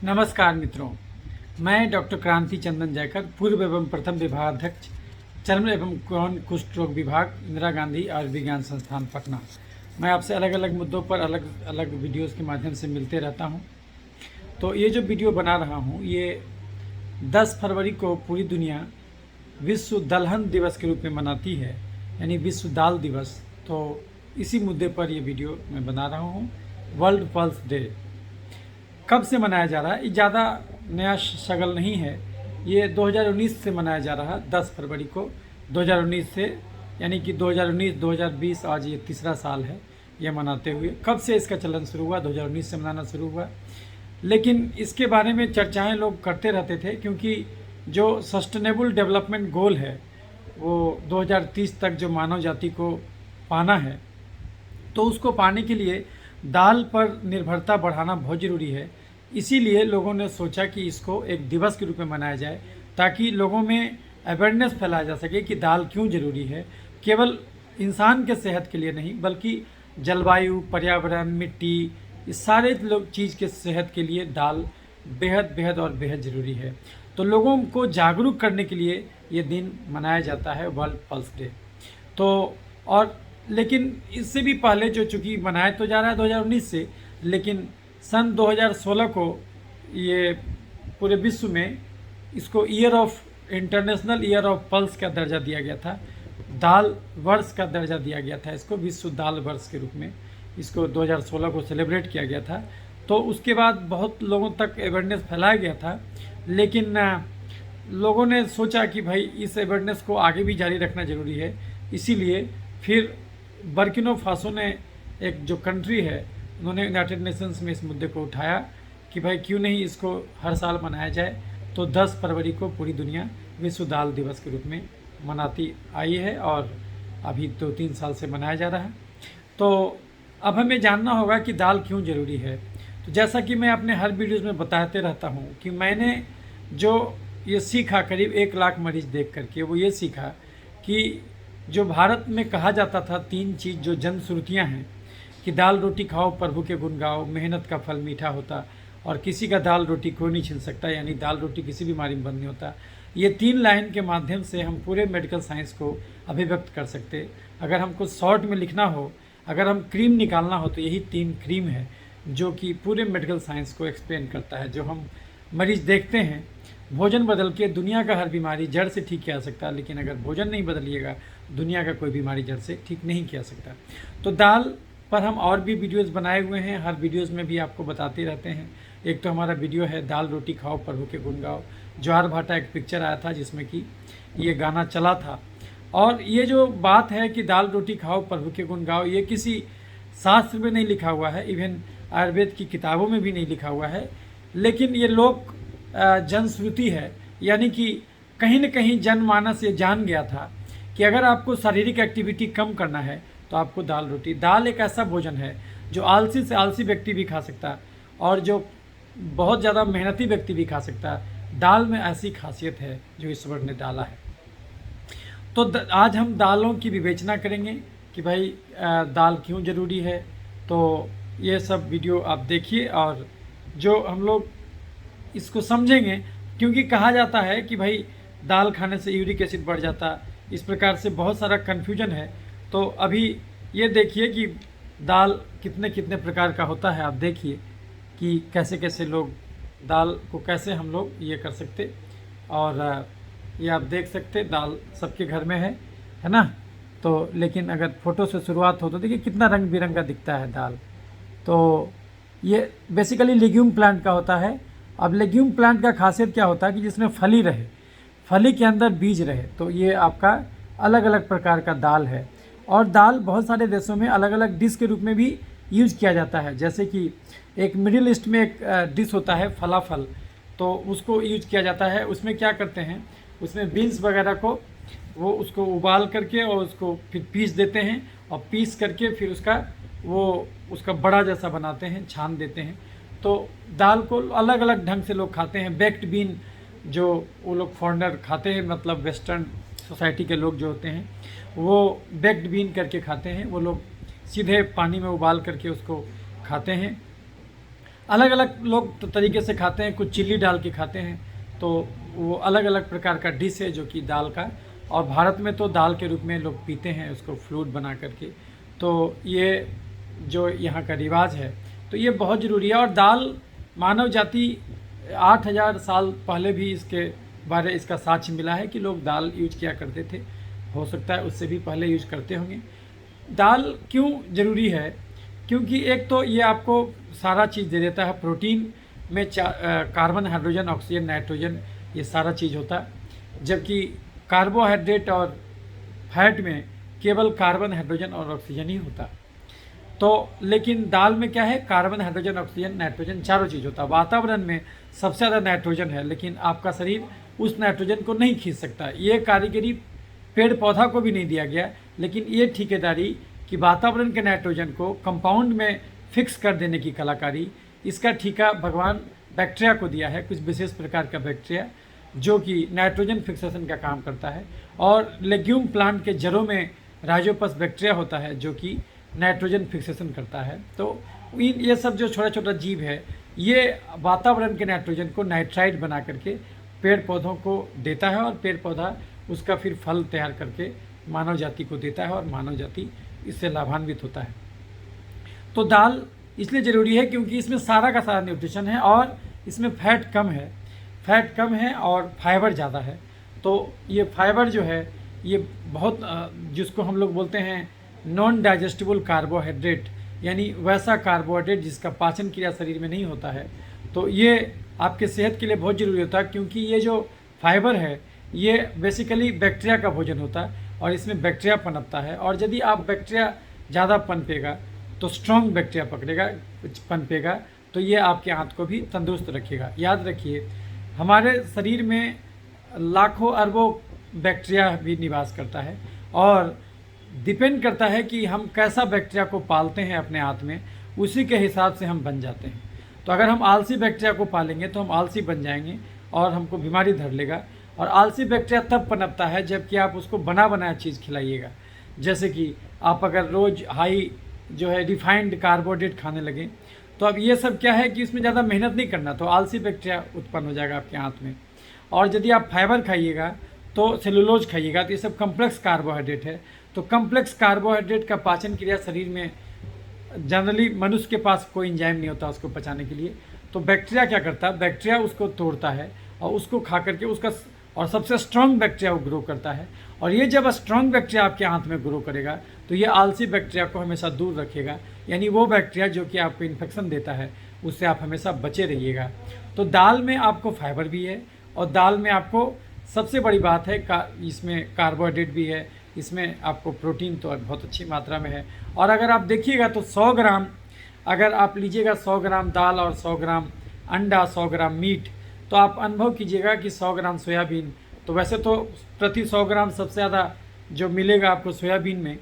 नमस्कार मित्रों, मैं डॉक्टर क्रांति चंदन जयकर, पूर्व एवं प्रथम विभागाध्यक्ष, चर्म एवं यौन कुष्ठ रोग विभाग, इंदिरा गांधी आयुर्विज्ञान संस्थान पटना। मैं आपसे अलग अलग मुद्दों पर अलग अलग वीडियोज़ के माध्यम से मिलते रहता हूं। तो ये जो वीडियो बना रहा हूं, ये 10 फरवरी को पूरी दुनिया विश्व दलहन दिवस के रूप में मनाती है, यानी विश्व दाल दिवस। तो इसी मुद्दे पर ये वीडियो मैं बना रहा हूँ। वर्ल्ड पल्स डे कब से मनाया जा रहा है? ये ज़्यादा नया शगल नहीं है। ये 2019 से मनाया जा रहा है, 10 फरवरी को 2019 से, यानी कि 2019-2020 आज ये तीसरा साल है ये मनाते हुए। कब से इसका चलन शुरू हुआ? 2019 से मनाना शुरू हुआ। लेकिन इसके बारे में चर्चाएं लोग करते रहते थे, क्योंकि जो सस्टेनेबल डेवलपमेंट गोल है वो 2030 तक जो मानव जाति को पाना है, तो उसको पाने के लिए दाल पर निर्भरता बढ़ाना बहुत ज़रूरी है। इसीलिए लोगों ने सोचा कि इसको एक दिवस के रूप में मनाया जाए, ताकि लोगों में अवेयरनेस फैलाया जा सके कि दाल क्यों ज़रूरी है। केवल इंसान के सेहत के लिए नहीं, बल्कि जलवायु, पर्यावरण, मिट्टी, इस सारे लोग चीज़ के सेहत के लिए दाल बेहद बेहद और बेहद ज़रूरी है। तो लोगों को जागरूक करने के लिए ये दिन मनाया जाता है, वर्ल्ड पल्स डे। तो और लेकिन इससे भी पहले जो चूँकि मनाया तो जा रहा है 2019 से, लेकिन सन 2016 को ये पूरे विश्व में इसको इंटरनेशनल ईयर ऑफ पल्स का दर्जा दिया गया था। दाल वर्ष का दर्जा दिया गया था इसको, विश्व दाल वर्ष के रूप में इसको 2016 को सेलिब्रेट किया गया था। तो उसके बाद बहुत लोगों तक अवेयरनेस फैलाया गया था, लेकिन लोगों ने सोचा कि भाई इस अवेयरनेस को आगे भी जारी रखना ज़रूरी है। इसीलिए फिर बर्किनो फासो ने, एक जो कंट्री है, उन्होंने यूनाइटेड नेशंस में इस मुद्दे को उठाया कि भाई क्यों नहीं इसको हर साल मनाया जाए। तो 10 फरवरी को पूरी दुनिया विश्व दाल दिवस के रूप में मनाती आई है और अभी 2-3 साल से मनाया जा रहा है। तो अब हमें जानना होगा कि दाल क्यों ज़रूरी है। तो जैसा कि मैं अपने हर वीडियोज़ में बताते रहता हूँ कि मैंने जो ये सीखा करीब 1 लाख मरीज देख करके, वो ये सीखा कि जो भारत में कहा जाता था 3 चीज़ जो जनश्रुतियाँ हैं कि दाल रोटी खाओ, प्रभु के गुण गाओ, मेहनत का फल मीठा होता, और किसी का दाल रोटी कोई नहीं छीन सकता, यानी दाल रोटी किसी बीमारी में बंद नहीं होता। ये 3 लाइन के माध्यम से हम पूरे मेडिकल साइंस को अभिव्यक्त कर सकते। अगर हमको शॉर्ट में लिखना हो, अगर हम क्रीम निकालना हो, तो यही 3 क्रीम है जो कि पूरे मेडिकल साइंस को एक्सप्लेन करता है। जो हम मरीज देखते हैं, भोजन बदल के दुनिया का हर बीमारी जड़ से ठीक किया जा सकता है, लेकिन अगर भोजन नहीं बदलिएगा दुनिया का कोई बीमारी जड़ से ठीक नहीं किया सकता। तो दाल पर हम और भी वीडियोस बनाए हुए हैं, हर वीडियोस में भी आपको बताते रहते हैं। एक तो हमारा वीडियो है दाल रोटी खाओ, प्रभु के गुण गाओ। ज्वार भाटा एक पिक्चर आया था जिसमें कि ये गाना चला था। और ये जो बात है कि दाल रोटी खाओ, प्रभु के गुण गाओ, ये किसी शास्त्र में नहीं लिखा हुआ है, इवन आयुर्वेद की किताबों में भी नहीं लिखा हुआ है, लेकिन ये लोक जनश्रुति है। यानी कि कहीं न कहीं जनमानस ये जान गया था कि अगर आपको शारीरिक एक्टिविटी कम करना है तो आपको दाल रोटी। दाल एक ऐसा भोजन है जो आलसी से आलसी व्यक्ति भी खा सकता है, और जो बहुत ज़्यादा मेहनती व्यक्ति भी खा सकता है। दाल में ऐसी खासियत है जो ईश्वर ने डाला है। तो आज हम दालों की विवेचना करेंगे कि भाई दाल क्यों ज़रूरी है। तो ये सब वीडियो आप देखिए और जो हम लोग इसको समझेंगे, क्योंकि कहा जाता है कि भाई दाल खाने से यूरिक एसिड बढ़ जाता, इस प्रकार से बहुत सारा कन्फ्यूजन है। तो अभी ये देखिए कि दाल कितने कितने प्रकार का होता है। आप देखिए कि कैसे कैसे लोग दाल को कैसे हम लोग ये कर सकते, और ये आप देख सकते दाल सबके घर में है ना। तो लेकिन अगर फ़ोटो से शुरुआत हो तो देखिए कितना रंग बिरंगा दिखता है दाल। तो ये बेसिकली लेग्यूम प्लांट का होता है। अब लेग्यूम प्लांट का खासियत क्या होता है कि जिसमें फली रहे, फली के अंदर बीज रहे। तो ये आपका अलग अलग प्रकार का दाल है। और दाल बहुत सारे देशों में अलग अलग डिश के रूप में भी यूज किया जाता है। जैसे कि एक मिडिल ईस्ट में एक डिश होता है फलाफल, तो उसको यूज किया जाता है। उसमें क्या करते हैं, उसमें बीन्स वगैरह को वो उसको उबाल करके और उसको फिर पीस देते हैं, और पीस करके फिर उसका बड़ा जैसा बनाते हैं, छान देते हैं। तो दाल को अलग अलग ढंग से लोग खाते हैं। बेक्ड बीन जो वो लोग फॉरेनर खाते हैं, मतलब वेस्टर्न सोसाइटी के लोग जो होते हैं वो बेक्ड बीन करके खाते हैं। वो लोग सीधे पानी में उबाल करके उसको खाते हैं। अलग अलग लोग तो तरीके से खाते हैं, कुछ चिल्ली डाल के खाते हैं, तो वो अलग अलग प्रकार का डिश है जो कि दाल का। और भारत में तो दाल के रूप में लोग पीते हैं उसको फ्लूइड बना करके। तो ये जो यहाँ का रिवाज है, तो ये बहुत ज़रूरी है। और दाल मानव जाति 8,000 साल पहले भी इसका साक्ष्य मिला है कि लोग दाल यूज किया करते थे। हो सकता है उससे भी पहले यूज करते होंगे। दाल क्यों ज़रूरी है? क्योंकि एक तो ये आपको सारा चीज़ दे देता है। प्रोटीन में कार्बन, हाइड्रोजन, ऑक्सीजन, नाइट्रोजन, ये सारा चीज़ होता है। जबकि कार्बोहाइड्रेट और फैट में केवल कार्बन, हाइड्रोजन और ऑक्सीजन ही होता है। तो लेकिन दाल में क्या है? कार्बन, हाइड्रोजन, ऑक्सीजन, नाइट्रोजन चारों चीज़ होता है। वातावरण में सबसे ज़्यादा नाइट्रोजन है, लेकिन आपका शरीर उस नाइट्रोजन को नहीं खींच सकता। ये कारीगरी पेड़ पौधा को भी नहीं दिया गया, लेकिन ये ठेकेदारी कि वातावरण के नाइट्रोजन को कंपाउंड में फिक्स कर देने की कलाकारी, इसका ठेका भगवान बैक्टीरिया को दिया है। कुछ विशेष प्रकार का बैक्टीरिया जो कि नाइट्रोजन फिक्सेशन का काम करता है। और लेग्यूम प्लांट के जड़ों में राइजोपस बैक्टीरिया होता है जो कि नाइट्रोजन फिक्सेशन करता है। तो ये सब जो छोटा छोटा जीव है, ये वातावरण के नाइट्रोजन को नाइट्राइड बना करके पेड़ पौधों को देता है, और पेड़ पौधा उसका फिर फल तैयार करके मानव जाति को देता है, और मानव जाति इससे लाभान्वित होता है। तो दाल इसलिए ज़रूरी है क्योंकि इसमें सारा का सारा न्यूट्रिशन है, और इसमें फैट कम है और फाइबर ज़्यादा है। तो ये फाइबर जो है, ये बहुत जिसको हम लोग बोलते हैं नॉन डाइजेस्टिबल कार्बोहाइड्रेट, यानी वैसा कार्बोहाइड्रेट जिसका पाचन क्रिया शरीर में नहीं होता है, तो ये आपके सेहत के लिए बहुत ज़रूरी होता है। क्योंकि ये जो फाइबर है, ये बेसिकली बैक्टीरिया का भोजन होता है, और इसमें बैक्टीरिया पनपता है। और यदि आप बैक्टीरिया ज़्यादा पनपेगा तो स्ट्रॉन्ग बैक्टीरिया पनपेगा, तो ये आपके हाथ को भी तंदुरुस्त रखेगा। याद रखिए, हमारे शरीर में लाखों अरबों बैक्टीरिया भी निवास करता है, और डिपेंड करता है कि हम कैसा बैक्टीरिया को पालते हैं अपने हाथ में, उसी के हिसाब से हम बन जाते हैं। तो अगर हम आलसी बैक्टीरिया को पालेंगे तो हम आलसी बन जाएंगे और हमको बीमारी धर लेगा। और आलसी बैक्टीरिया तब पनपता है जबकि आप उसको बना बनाया चीज़ खिलाइएगा। जैसे कि आप अगर रोज़ हाई जो है रिफाइंड कार्बोहाइड्रेट खाने लगें, तो अब ये सब क्या है कि इसमें ज़्यादा मेहनत नहीं करना, तो आलसी बैक्टीरिया उत्पन्न हो जाएगा आपके हाथ में। और यदि आप फाइबर खाइएगा तो सेलुलोज खाइएगा, तो ये सब कम्प्लेक्स कार्बोहाइड्रेट है। तो कम्प्लेक्स कार्बोहाइड्रेट का पाचन क्रिया शरीर में जनरली मनुष्य के पास कोई एंजाइम नहीं होता उसको पचाने के लिए। तो बैक्टीरिया क्या करता है? बैक्टीरिया उसको तोड़ता है और उसको खा करके उसका, और सबसे स्ट्रॉन्ग बैक्टीरिया वो ग्रो करता है। और ये जब स्ट्रॉन्ग बैक्टीरिया आपके हाथ में ग्रो करेगा, तो ये आलसी बैक्टीरिया को हमेशा दूर रखेगा। यानी वो बैक्टीरिया जो कि आपको इन्फेक्शन देता है, उससे आप हमेशा बचे रहिएगा। तो दाल में आपको फाइबर भी है, और दाल में आपको सबसे बड़ी बात है इसमें कार्बोहाइड्रेट भी है, इसमें आपको प्रोटीन तो बहुत अच्छी मात्रा में है। और अगर आप देखिएगा तो 100 ग्राम अगर आप लीजिएगा, 100 ग्राम दाल और 100 ग्राम अंडा, 100 ग्राम मीट, तो आप अनुभव कीजिएगा कि 100 ग्राम सोयाबीन, तो वैसे तो प्रति 100 ग्राम सबसे ज़्यादा जो मिलेगा आपको सोयाबीन में,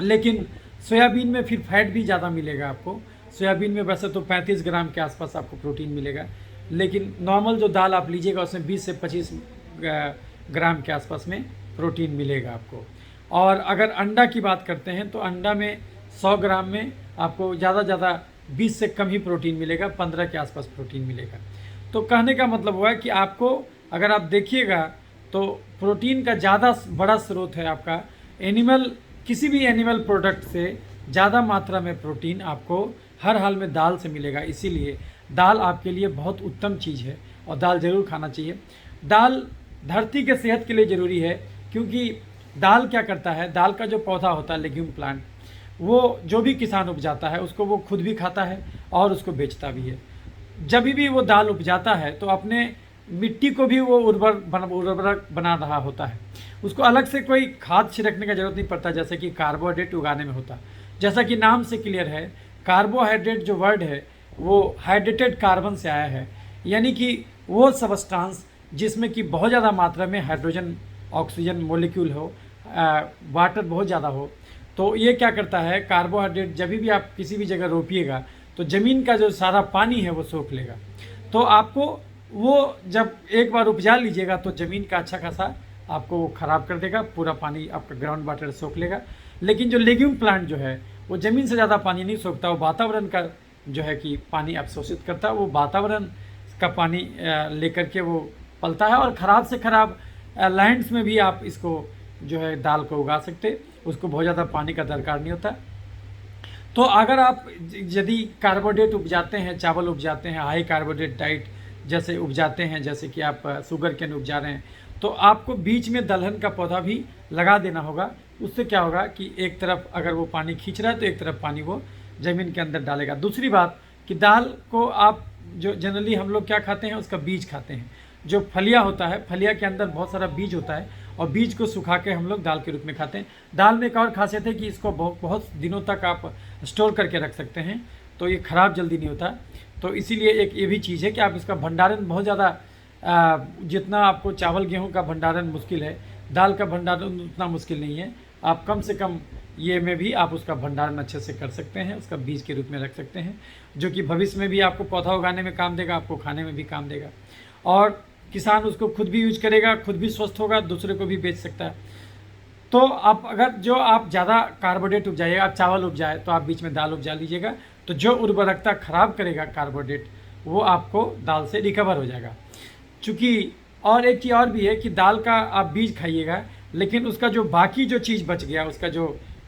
लेकिन सोयाबीन में फिर फैट भी ज़्यादा मिलेगा आपको। सोयाबीन में वैसे तो 35 ग्राम के आसपास आपको प्रोटीन मिलेगा, लेकिन नॉर्मल जो दाल आप लीजिएगा उसमें 20 से 25 ग्राम के आसपास में प्रोटीन मिलेगा आपको। और अगर अंडा की बात करते हैं तो अंडा में 100 ग्राम में आपको ज़्यादा 20 से कम ही प्रोटीन मिलेगा, 15 के आसपास प्रोटीन मिलेगा। तो कहने का मतलब हुआ कि आपको अगर आप देखिएगा तो प्रोटीन का ज़्यादा बड़ा स्रोत है आपका किसी भी एनिमल प्रोडक्ट से ज़्यादा मात्रा में प्रोटीन आपको हर हाल में दाल से मिलेगा। इसीलिए दाल आपके लिए बहुत उत्तम चीज़ है और दाल ज़रूर खाना चाहिए। दाल धरती के सेहत के लिए ज़रूरी है, क्योंकि दाल क्या करता है, दाल का जो पौधा होता है लेग्यूम प्लांट, वो जो भी किसान उपजाता है उसको वो खुद भी खाता है और उसको बेचता भी है। जब भी वो दाल उपजाता है तो अपने मिट्टी को भी वो उर्वरक बना रहा होता है। उसको अलग से कोई खाद छिड़कने का जरूरत नहीं पड़ता, जैसे कि कार्बोहाइड्रेट उगाने में होता। जैसा कि नाम से क्लियर है, कार्बोहाइड्रेट जो वर्ड है वो हाइड्रेटेड कार्बन से आया है, यानी कि वो सबस्टांस जिसमें कि बहुत ज़्यादा मात्रा में हाइड्रोजन ऑक्सीजन मोलिक्यूल हो, वाटर बहुत ज़्यादा हो। तो ये क्या करता है, कार्बोहाइड्रेट जब भी आप किसी भी जगह रोपिएगा तो ज़मीन का जो सारा पानी है वो सोख लेगा। तो आपको वो जब एक बार उपजा लीजिएगा तो ज़मीन का अच्छा खासा आपको वो ख़राब कर देगा, पूरा पानी आपका ग्राउंड वाटर सोख लेगा। लेकिन जो लेग्यूम प्लांट जो है वो ज़मीन से ज़्यादा पानी नहीं सोखता, वो वातावरण का जो है कि पानी अवशोषित करता है, वो वातावरण का पानी लेकर के वो पलता है। और ख़राब से ख़राब लैंड्स में भी आप इसको जो है दाल को उगा सकते, उसको बहुत ज़्यादा पानी का दरकार नहीं होता। तो अगर आप यदि कार्बोहाइड्रेट उपजाते हैं, चावल उपजाते हैं, हाई कार्बोहाइड्रेट डाइट जैसे उपजाते हैं, जैसे कि आप शुगर केन उपजा रहे हैं, तो आपको बीच में दलहन का पौधा भी लगा देना होगा। उससे क्या होगा कि एक तरफ अगर वो पानी खींच रहा है तो एक तरफ पानी वो ज़मीन के अंदर डालेगा। दूसरी बात कि दाल को आप जो जनरली हम लोग क्या खाते हैं, उसका बीज खाते हैं। जो फलिया होता है, फलिया के अंदर बहुत सारा बीज होता है और बीज को सुखा के हम लोग दाल के रूप में खाते हैं। दाल में एक और खासियत है कि इसको बहुत दिनों तक आप स्टोर करके रख सकते हैं, तो ये ख़राब जल्दी नहीं होता। तो इसीलिए एक ये भी चीज़ है कि आप इसका भंडारण बहुत ज़्यादा जितना आपको चावल गेहूं का भंडारण मुश्किल है, दाल का भंडारण उतना मुश्किल नहीं है। आप कम से कम ये में भी आप उसका भंडारण अच्छे से कर सकते हैं, उसका बीज के रूप में रख सकते हैं, जो कि भविष्य में भी आपको पौधा उगाने में काम देगा, आपको खाने में भी काम देगा। और किसान उसको खुद भी यूज करेगा, खुद भी स्वस्थ होगा, दूसरे को भी बेच सकता है। तो आप अगर जो आप ज़्यादा कार्बोहाइड्रेट उपजाइएगा, आप चावल उपजाए तो आप बीच में दाल उपजा लीजिएगा, तो जो उर्वरकता खराब करेगा कार्बोहाइड्रेट वो आपको दाल से रिकवर हो जाएगा। चूँकि और एक चीज़ और भी है कि दाल का आप बीज खाइएगा, लेकिन उसका जो बाकी जो चीज़ बच गया,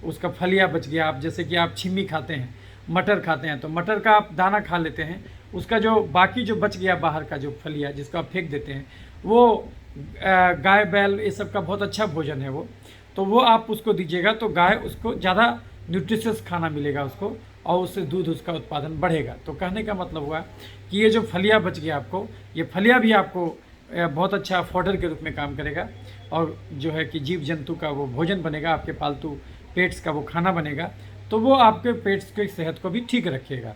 उसका फलिया बच गया, आप जैसे कि आप छिम्मी खाते हैं, मटर खाते हैं, तो मटर का आप दाना खा लेते हैं, उसका जो बाकी जो बच गया बाहर का जो फलिया जिसको आप फेंक देते हैं, वो गाय बैल ये सब का बहुत अच्छा भोजन है वो, तो वो आप उसको दीजिएगा तो गाय उसको ज़्यादा न्यूट्रिशियस खाना मिलेगा उसको, और उससे दूध उसका उत्पादन बढ़ेगा। तो कहने का मतलब हुआ कि ये जो फलिया बच गया आपको, ये फलिया भी आपको बहुत अच्छा फॉडर के रूप में काम करेगा, और जो है कि जीव जंतु का वो भोजन बनेगा, आपके पालतू पेट्स का वो खाना बनेगा, तो वो आपके पेट्स की सेहत को भी ठीक रखेगा।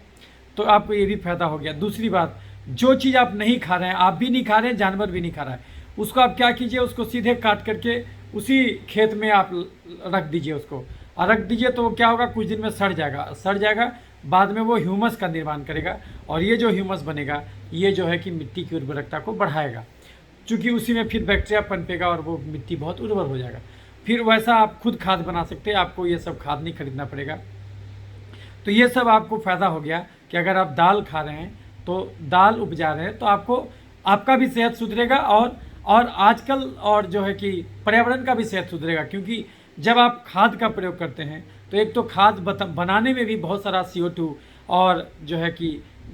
तो आपको ये भी फायदा हो गया। दूसरी बात, जो चीज़ आप नहीं खा रहे हैं, आप भी नहीं खा रहे हैं, जानवर भी नहीं खा रहा है, उसको आप क्या कीजिए, उसको सीधे काट करके उसी खेत में आप रख दीजिए उसको, और रख दीजिए तो क्या होगा, कुछ दिन में सड़ जाएगा, बाद में वो ह्यूमस का निर्माण करेगा, और ये जो ह्यूमस बनेगा ये जो है कि मिट्टी की उर्वरकता को बढ़ाएगा, क्योंकि उसी में फिर बैक्टीरिया पनपेगा और वो मिट्टी बहुत उर्वर हो जाएगा। फिर वैसा आप खुद खाद बना सकते हैं, आपको ये सब खाद नहीं खरीदना पड़ेगा। तो ये सब आपको फ़ायदा हो गया कि अगर आप दाल खा रहे हैं, तो दाल उपजा रहे हैं, तो आपका भी सेहत सुधरेगा, और आजकल और जो है कि पर्यावरण का भी सेहत सुधरेगा। क्योंकि जब आप खाद का प्रयोग करते हैं तो एक तो खाद बनाने में भी बहुत सारा CO2 और जो है कि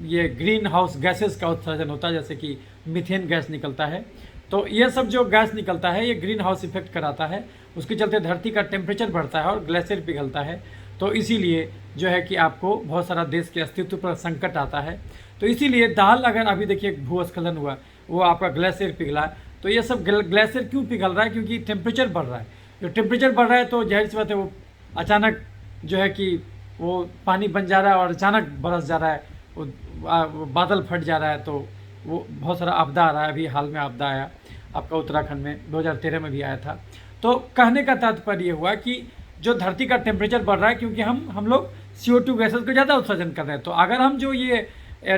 ये ग्रीन हाउस गैसेस का उत्सर्जन होता है, जैसे कि मीथेन गैस निकलता है। तो ये सब जो गैस निकलता है ये ग्रीन हाउस इफेक्ट कराता है, उसके चलते धरती का टेम्परेचर बढ़ता है और ग्लेशियर पिघलता है। तो इसीलिए जो है कि आपको बहुत सारा देश के अस्तित्व पर संकट आता है। तो इसीलिए दाल, अगर अभी देखिए भूस्खलन हुआ, वो आपका ग्लेशियर पिघला, तो ये सब ग्लेशियर क्यों पिघल रहा है, क्योंकि टेम्परेचर बढ़ रहा है। जो टेम्परेचर बढ़ रहा है तो जाहिर सी बात है वो अचानक जो है कि वो पानी बन जा रहा है और अचानक बरस जा रहा है, वो बादल फट जा रहा है, तो वो बहुत सारा आपदा आ रहा है। अभी हाल में आपदा आया आपका उत्तराखंड में, 2013 में भी आया था। तो कहने का तात्पर्य ये हुआ कि जो धरती का टेम्परेचर बढ़ रहा है, क्योंकि हम लोग CO2 गैसेस को ज़्यादा उत्सर्जन कर रहे हैं। तो अगर हम जो ये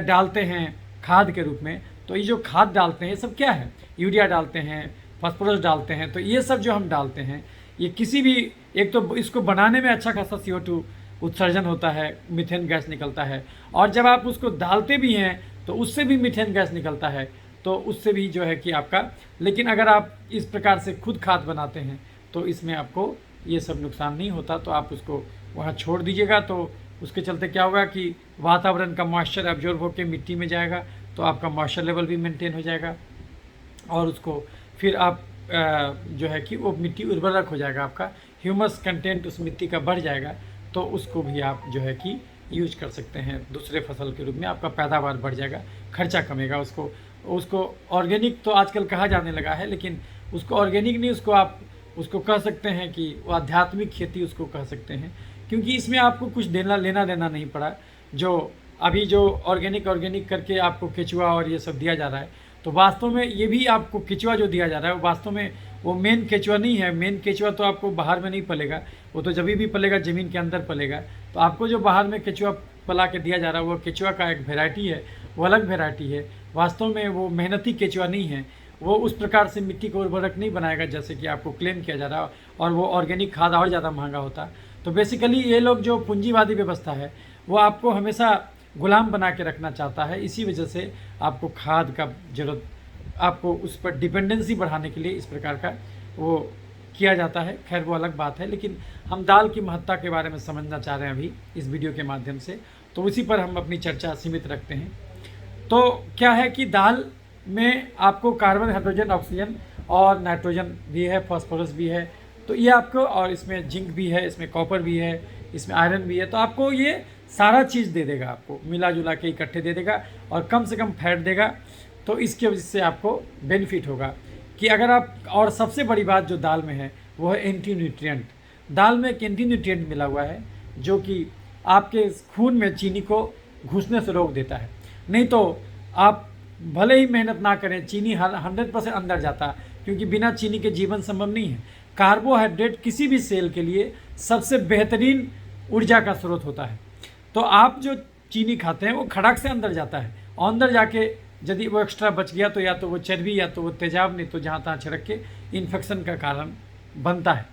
डालते हैं खाद के रूप में, तो ये जो खाद डालते हैं ये सब क्या है, यूरिया डालते हैं, फास्फोरस डालते हैं, तो ये सब जो हम डालते हैं ये किसी भी, एक तो इसको बनाने में अच्छा खासा CO2 उत्सर्जन होता है, मीथेन गैस निकलता है, और जब आप उसको डालते भी हैं तो उससे भी मीथेन गैस निकलता है, तो उससे भी जो है कि आपका, लेकिन अगर आप इस प्रकार से खुद खाद बनाते हैं तो इसमें आपको ये सब नुकसान नहीं होता। तो आप उसको वहाँ छोड़ दीजिएगा, तो उसके चलते क्या होगा कि वातावरण का मॉइस्चर एब्जॉर्ब होकर मिट्टी में जाएगा, तो आपका मॉइस्चर लेवल भी मेंटेन हो जाएगा, और उसको फिर आप जो है कि वो मिट्टी उर्वरक हो जाएगा, आपका ह्यूमस कंटेंट उस मिट्टी का बढ़ जाएगा, तो उसको भी आप जो है कि यूज कर सकते हैं दूसरे फसल के रूप में, आपका पैदावार बढ़ जाएगा, खर्चा कमेगा। उसको ऑर्गेनिक तो आजकल कहा जाने लगा है, लेकिन उसको ऑर्गेनिक नहीं, उसको आप उसको कह सकते हैं कि वो आध्यात्मिक खेती उसको कह सकते हैं, क्योंकि इसमें आपको कुछ लेना देना नहीं पड़ा। जो अभी जो ऑर्गेनिक करके आपको केचुआ और ये सब दिया जा रहा है, तो वास्तव में ये भी आपको केचुआ जो दिया जा रहा है वो वास्तव में वो मेन केचुआ नहीं है। मेन केचुआ तो आपको बाहर में नहीं पलेगा, वो तो जब भी पलेगा ज़मीन के अंदर पलेगा। तो आपको जो बाहर में केचुआ पला के दिया जा रहा है वो केचुआ का एक वेराइटी है, वो अलग वेराइटी है। वास्तव में वो मेहनती केचुआ नहीं है, वो उस प्रकार से मिट्टी को उर्वरक नहीं बनाएगा जैसे कि आपको क्लेम किया जा रहा है, और वो ऑर्गेनिक खाद और ज़्यादा महंगा होता। तो बेसिकली ये लोग जो पूंजीवादी व्यवस्था है वो आपको हमेशा गुलाम बना के रखना चाहता है। इसी वजह से आपको खाद का जरूरत, आपको उस पर डिपेंडेंसी बढ़ाने के लिए इस प्रकार का वो किया जाता है। खैर वो अलग बात है, लेकिन हम दाल की महत्ता के बारे में समझना चाह रहे हैं अभी इस वीडियो के माध्यम से, तो उसी पर हम अपनी चर्चा सीमित रखते हैं। तो क्या है कि दाल में आपको कार्बन, हाइड्रोजन, ऑक्सीजन और नाइट्रोजन भी है, फास्फोरस भी है, तो ये आपको, और इसमें जिंक भी है, इसमें कॉपर भी है, इसमें आयरन भी है, तो आपको ये सारा चीज़ दे देगा, आपको मिला जुला के इकट्ठे दे देगा और कम से कम फैट देगा। तो इसके वजह से आपको बेनिफिट होगा कि अगर आप, और सबसे बड़ी बात जो दाल में है वो है एंटी न्यूट्रिएंट। दाल में एक एंटी न्यूट्रिएंट मिला हुआ है जो कि आपके खून में चीनी को घुसने से रोक देता है। नहीं तो आप भले ही मेहनत ना करें, चीनी 100% अंदर जाता, क्योंकि बिना चीनी के जीवन संभव नहीं है। कार्बोहाइड्रेट किसी भी सेल के लिए सबसे बेहतरीन ऊर्जा का स्रोत होता है। तो आप जो चीनी खाते हैं वो खड़क से अंदर जाता है, और अंदर जाके यदि वो एक्स्ट्रा बच गया तो या तो वो चर्बी, या तो वो तेजाब, नहीं तो जहाँ तहाँ छिड़क के इन्फेक्शन का कारण बनता है।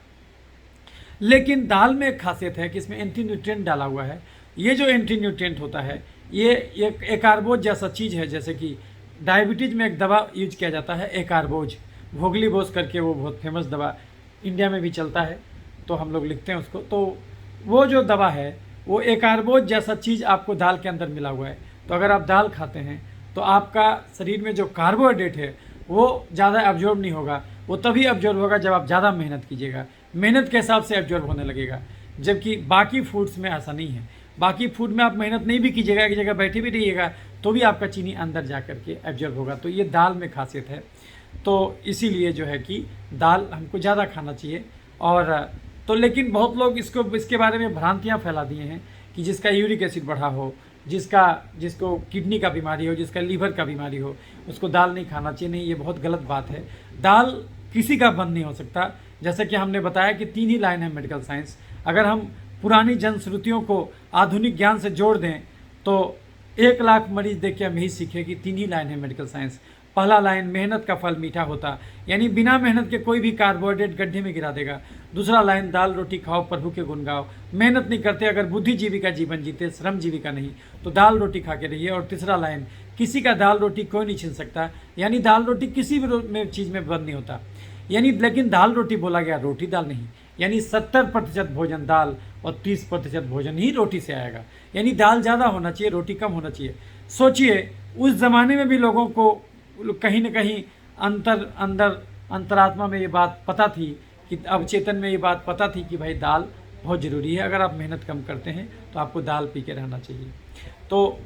लेकिन दाल में एक खासियत है कि इसमें एंटी न्यूट्रिएंट डाला हुआ है। ये जो एंटी न्यूट्रिएंट होता है ये एक एकार्बोज जैसा चीज़ है। जैसे कि डायबिटीज़ में एक दवा यूज किया जाता है एकार्बोज, वोगलीबोस करके, वो बहुत फेमस दवा इंडिया में भी चलता है, तो हम लोग लिखते हैं उसको। तो वो जो दवा है वो एकार्बोज जैसा चीज़ आपको दाल के अंदर मिला हुआ है। तो अगर आप दाल खाते हैं तो आपका शरीर में जो कार्बोहाइड्रेट है वो ज़्यादा एब्जॉर्ब नहीं होगा। वो तभी एब्जॉर्ब होगा जब आप ज़्यादा मेहनत कीजिएगा, मेहनत के हिसाब से एब्जॉर्ब होने लगेगा। जबकि बाकी फूड्स में ऐसा नहीं है। बाकी फूड में आप मेहनत नहीं भी कीजिएगा, एक जगह बैठे भी रहिएगा, तो भी आपका चीनी अंदर जा कर के एब्जॉर्ब होगा। तो ये दाल में खासियत है। तो इसीलिए जो है कि दाल हमको ज़्यादा खाना चाहिए। और तो लेकिन बहुत लोग इसके बारे में भ्रांतियाँ फैला दिए हैं कि जिसका यूरिक एसिड बढ़ा हो, जिसको किडनी का बीमारी हो, जिसका लीवर का बीमारी हो, उसको दाल नहीं खाना चाहिए। नहीं, ये बहुत गलत बात है। दाल किसी का बंद नहीं हो सकता। जैसे कि हमने बताया कि 3 ही लाइन है मेडिकल साइंस। अगर हम पुरानी जनश्रुतियों को आधुनिक ज्ञान से जोड़ दें तो 1 लाख मरीज देख के हम यही सीखे कि 3 ही लाइन है मेडिकल साइंस। पहला लाइन, मेहनत का फल मीठा होता, यानी बिना मेहनत के कोई भी कार्बोहाइड्रेट गड्ढे में गिरा देगा। दूसरा लाइन, दाल रोटी खाओ प्रभु के गुण गाओ। मेहनत नहीं करते अगर बुद्धिजीवी का जीवन जीते, श्रमजीवी का नहीं, तो दाल रोटी खा के रहिए। और तीसरा लाइन, किसी का दाल रोटी कोई नहीं छीन सकता, यानी दाल रोटी किसी भी चीज़ में बंद नहीं होता। यानी लेकिन दाल रोटी बोला गया, रोटी दाल नहीं। यानी 70% भोजन दाल और 30% भोजन ही रोटी से आएगा। यानी दाल ज़्यादा होना चाहिए, रोटी कम होना चाहिए। सोचिए उस ज़माने में भी लोगों को कहीं न कहीं अंतरात्मा में ये बात पता थी कि अवचेतन में ये बात पता थी कि भाई दाल बहुत ज़रूरी है। अगर आप मेहनत कम करते हैं तो आपको दाल पी के रहना चाहिए। तो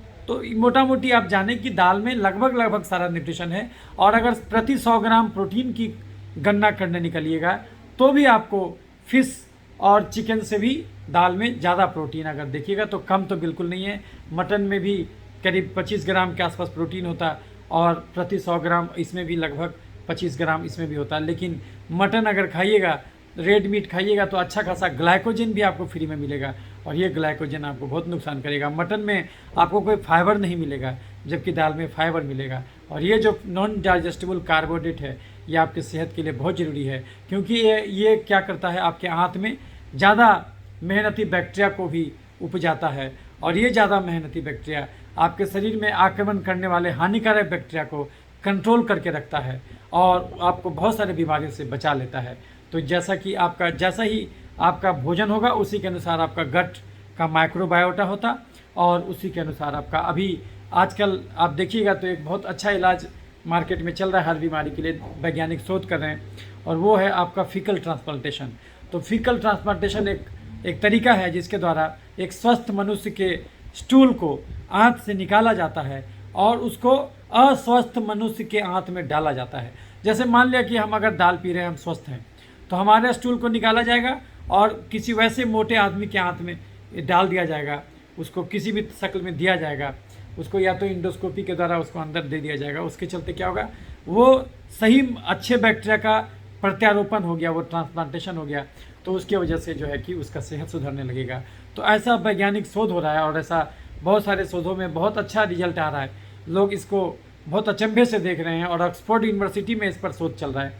मोटा मोटी आप जानें कि दाल में लगभग सारा न्यूट्रिशन है। और अगर प्रति 100 ग्राम प्रोटीन की गणना करने निकलिएगा तो भी आपको फिश और चिकन से भी दाल में ज़्यादा प्रोटीन अगर देखिएगा तो कम तो बिल्कुल नहीं है। मटन में भी करीब 25 ग्राम के आसपास प्रोटीन होता, और प्रति 100 ग्राम इसमें भी लगभग 25 ग्राम इसमें भी होता है। लेकिन मटन अगर खाइएगा, रेड मीट खाइएगा, तो अच्छा खासा ग्लाइकोजन भी आपको फ्री में मिलेगा, और ये ग्लाइकोजन आपको बहुत नुकसान करेगा। मटन में आपको कोई फाइबर नहीं मिलेगा, जबकि दाल में फाइबर मिलेगा। और ये जो नॉन डाइजेस्टेबल कार्बोहाइड्रेट है ये आपकी सेहत के लिए बहुत ज़रूरी है, क्योंकि ये क्या करता है, आपके आंत में ज़्यादा मेहनती बैक्टीरिया को भी उपजाता है। और ये ज़्यादा मेहनती बैक्टीरिया आपके शरीर में आक्रमण करने वाले हानिकारक बैक्टीरिया को कंट्रोल करके रखता है और आपको बहुत सारे बीमारियों से बचा लेता है। तो जैसा ही आपका भोजन होगा उसी के अनुसार आपका गट का माइक्रोबायोटा होता, और उसी के अनुसार आपका, अभी आजकल आप देखिएगा तो एक बहुत अच्छा इलाज मार्केट में चल रहा है हर बीमारी के लिए, वैज्ञानिक शोध कर रहे हैं, और वो है आपका फीकल ट्रांसप्लांटेशन। तो फीकल ट्रांसप्लांटेशन एक तरीका है जिसके द्वारा एक स्वस्थ मनुष्य के स्टूल को आंत से निकाला जाता है और उसको अस्वस्थ मनुष्य के आंत में डाला जाता है। जैसे मान लिया कि हम अगर दाल पी रहे हैं, हम स्वस्थ हैं, तो हमारे स्टूल को निकाला जाएगा और किसी वैसे मोटे आदमी के आंत में डाल दिया जाएगा, उसको किसी भी शक्ल में दिया जाएगा, उसको या तो इंडोस्कोपी के द्वारा उसको अंदर दे दिया जाएगा। उसके चलते क्या होगा, वो सही अच्छे बैक्टीरिया का प्रत्यारोपण हो गया, वो ट्रांसप्लांटेशन हो गया, तो उसकी वजह से जो है कि उसका सेहत सुधरने लगेगा। तो ऐसा वैज्ञानिक शोध हो रहा है, और ऐसा बहुत सारे शोधों में बहुत अच्छा रिजल्ट आ रहा है। लोग इसको बहुत अचंभे से देख रहे हैं, और ऑक्सफोर्ड यूनिवर्सिटी में इस पर शोध चल रहा है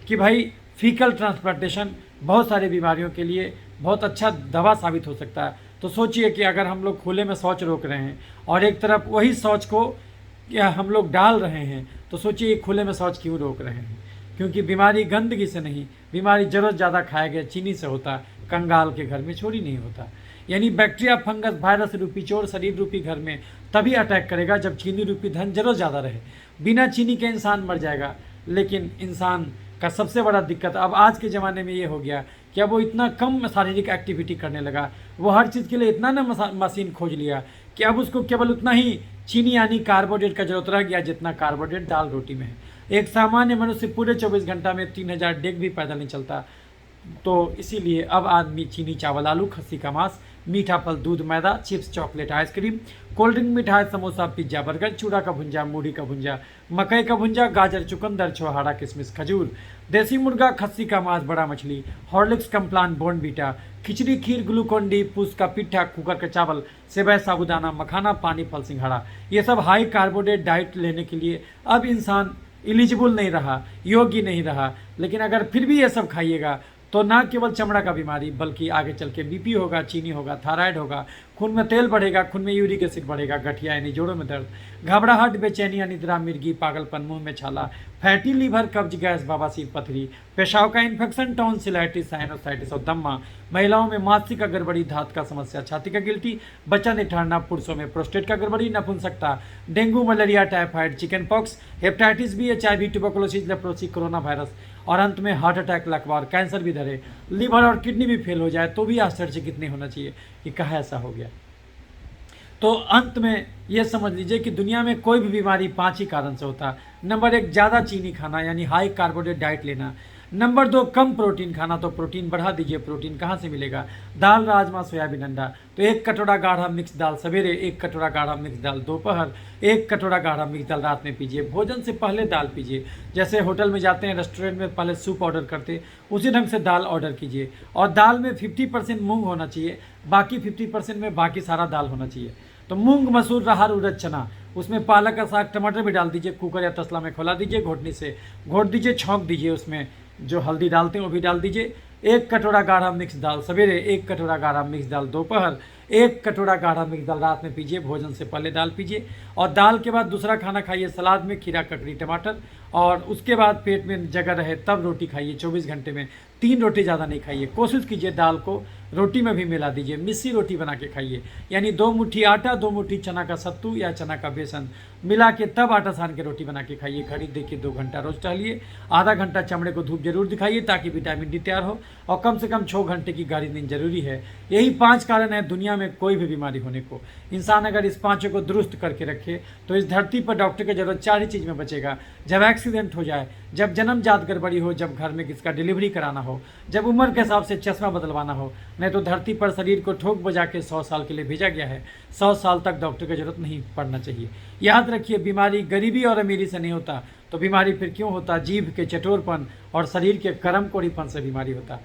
कि भाई फीकल ट्रांसप्लांटेशन बहुत सारी बीमारियों के लिए बहुत अच्छा दवा साबित हो सकता है। तो सोचिए कि अगर हम लोग खुले में शौच रोक रहे हैं और एक तरफ वही शौच को क्या हम लोग डाल रहे हैं, तो सोचिए खुले में शौच क्यों रोक रहे हैं। क्योंकि बीमारी गंदगी से नहीं, बीमारी ज़रूरत ज़्यादा खाया गया चीनी से होता, कंगाल के घर में चोरी नहीं होता। यानी बैक्टीरिया, फंगस, वायरस रूपी चोर शरीर रूपी घर में तभी अटैक करेगा जब चीनी रूपी धन जरूरत ज़्यादा रहे। बिना चीनी के इंसान मर जाएगा। लेकिन इंसान का सबसे बड़ा दिक्कत अब आज के ज़माने में ये हो गया कि अब वो इतना कम शारीरिक एक्टिविटी करने लगा, वो हर चीज़ के लिए इतना ना मशीन खोज लिया कि अब उसको केवल उतना ही चीनी यानी कार्बोहाइड्रेट का जरूरत रह गया जितना कार्बोहाइड्रेट दाल रोटी में है। एक सामान्य मनुष्य पूरे 24 घंटा में 3000 डेग भी पैदल नहीं चलता। तो इसीलिए अब आदमी चीनी, चावल, आलू, खस्सी का मांस, मीठा फल, दूध, मैदा, chips, chocolate, ice cream, cold drink, मिठाई, समोसा, पिज्जा, बर्गर, चूड़ा का भुंजा, मूढ़ी का भुंजा, मकई का भुंजा, गाजर, चुकंदर, छोहाड़ा, किशमिश, खजूर, देसी मुर्गा, खस्सी का मांस, बड़ा मछली, हॉर्लिक्स, कम्प्लान, बोर्नवीटा, खिचड़ी, खीर, ग्लूकोन डी, पूस का पिट्ठा, कुकर का चावल, सेवई, साबूदाना, मखाना, पानी, फल, सिंघाड़ा, ये सब हाई कार्बोहाइड्रेट डाइट लेने के लिए अब इंसान एलिजिबल नहीं रहा, योग्य नहीं रहा। लेकिन अगर फिर भी ये सब खाइएगा तो ना केवल चमड़ा का बीमारी बल्कि आगे चल के बीपी होगा, चीनी होगा, थायराइड होगा, खून में तेल बढ़ेगा, खून में यूरिक एसिड बढ़ेगा, गठिया यानी जोड़ों में दर्द, घबराहट, बेचैनी, अनिद्रा, मिर्गी, पागलपन, मुंह में छाला, फैटी लीवर, कब्ज, गैस, बवासीर, पथरी, पेशाब का इन्फेक्शन, टॉन्सिलाइटिस, साइनोसाइटिस और दम्मा, महिलाओं में मानसिक का गड़बड़ी, धात का समस्या, छाती का गिल्टी, बच्चा नहीं ठहरना, पुरुषों में प्रोस्टेट का गड़बड़ी, नपुंसकता, dengue, malaria, typhoid, chicken pox, hepatitis B, HIV, tuberculosis, leprosy, corona virus और अंत में हार्ट अटैक, लकवा, कैंसर भी धरे, लीवर और किडनी भी फेल हो जाए तो भी आश्चर्य कितने होना चाहिए कि कहाँ ऐसा हो गया। तो अंत में ये समझ लीजिए कि दुनिया में कोई भी बीमारी 5 ही कारण से होता है। नंबर 1, ज़्यादा चीनी खाना यानी हाई कार्बोहाइड्रेट डाइट लेना। नंबर 2, कम प्रोटीन खाना, तो प्रोटीन बढ़ा दीजिए। प्रोटीन कहाँ से मिलेगा? दाल, राजमा, सोयाबीन, अंडा। तो 1 कटोरा गाढ़ा मिक्स दाल सवेरे, 1 कटोरा गाढ़ा मिक्स दाल दोपहर, 1 कटोरा गाढ़ा मिक्स दाल रात में पीजिए। भोजन से पहले दाल पीजिए। जैसे होटल में जाते हैं, रेस्टोरेंट में पहले सूप ऑर्डर करते, उसी ढंग से दाल ऑर्डर कीजिए। और दाल में 50% मूंग होना चाहिए, बाकी 50% में बाकी सारा दाल होना चाहिए। तो मूंग, मसूर, राहर, उड़द, चना, उसमें पालक का साग, टमाटर भी डाल दीजिए। कुकर या तसला में खोला दीजिए, घोटनी से घोट दीजिए, छौंक दीजिए। उसमें जो हल्दी डालते हैं वो भी डाल दीजिए। 1 कटोरा गाढ़ा मिक्स दाल सवेरे, 1 कटोरा गाढ़ा मिक्स दाल दोपहर, 1 कटोरा गाढ़ा मिक्स दाल रात में पीजिए। भोजन से पहले दाल पीजिए और दाल के बाद दूसरा खाना खाइए सलाद में खीरा, ककड़ी, टमाटर। और उसके बाद पेट में जगह रहे तब रोटी खाइए 24 घंटे में। 3 रोटी ज़्यादा नहीं खाइए। कोशिश कीजिए दाल को रोटी में भी मिला दीजिए। मिस्सी रोटी बना के खाइए, यानी 2 मुट्ठी आटा, 2 मुट्ठी चना का सत्तू या चना का बेसन मिला के तब आटा सान के रोटी बना के खाइए। घड़ी देखिए 2 घंटा रोज टहलिए। आधा घंटा चमड़े को धूप जरूर दिखाइए ताकि विटामिन डी तैयार हो। और कम से कम 6 घंटे की गहरी नींद जरूरी है। यही 5 कारण है दुनिया में कोई भी बीमारी होने को। इंसान अगर इस 5 को दुरुस्त करके रखे तो इस धरती पर डॉक्टर की जरूरत 4 ही चीज़ में बचेगा। जब एक्सीडेंट हो जाए, जब जन्मजात गड़बड़ी हो, जब घर में किसका डिलीवरी कराना हो, जब उम्र के हिसाब से चश्मा बदलवाना हो। नहीं तो धरती पर शरीर को ठोक बजा के 100 साल के लिए भेजा गया है। 100 साल तक डॉक्टर की जरूरत नहीं पड़ना चाहिए। याद रखिए, बीमारी गरीबी और अमीरी से नहीं होता तो बीमारी फिर क्यों होता? जीभ के चटोरपन और शरीर के कर्मकोड़ीपन से बीमारी होता।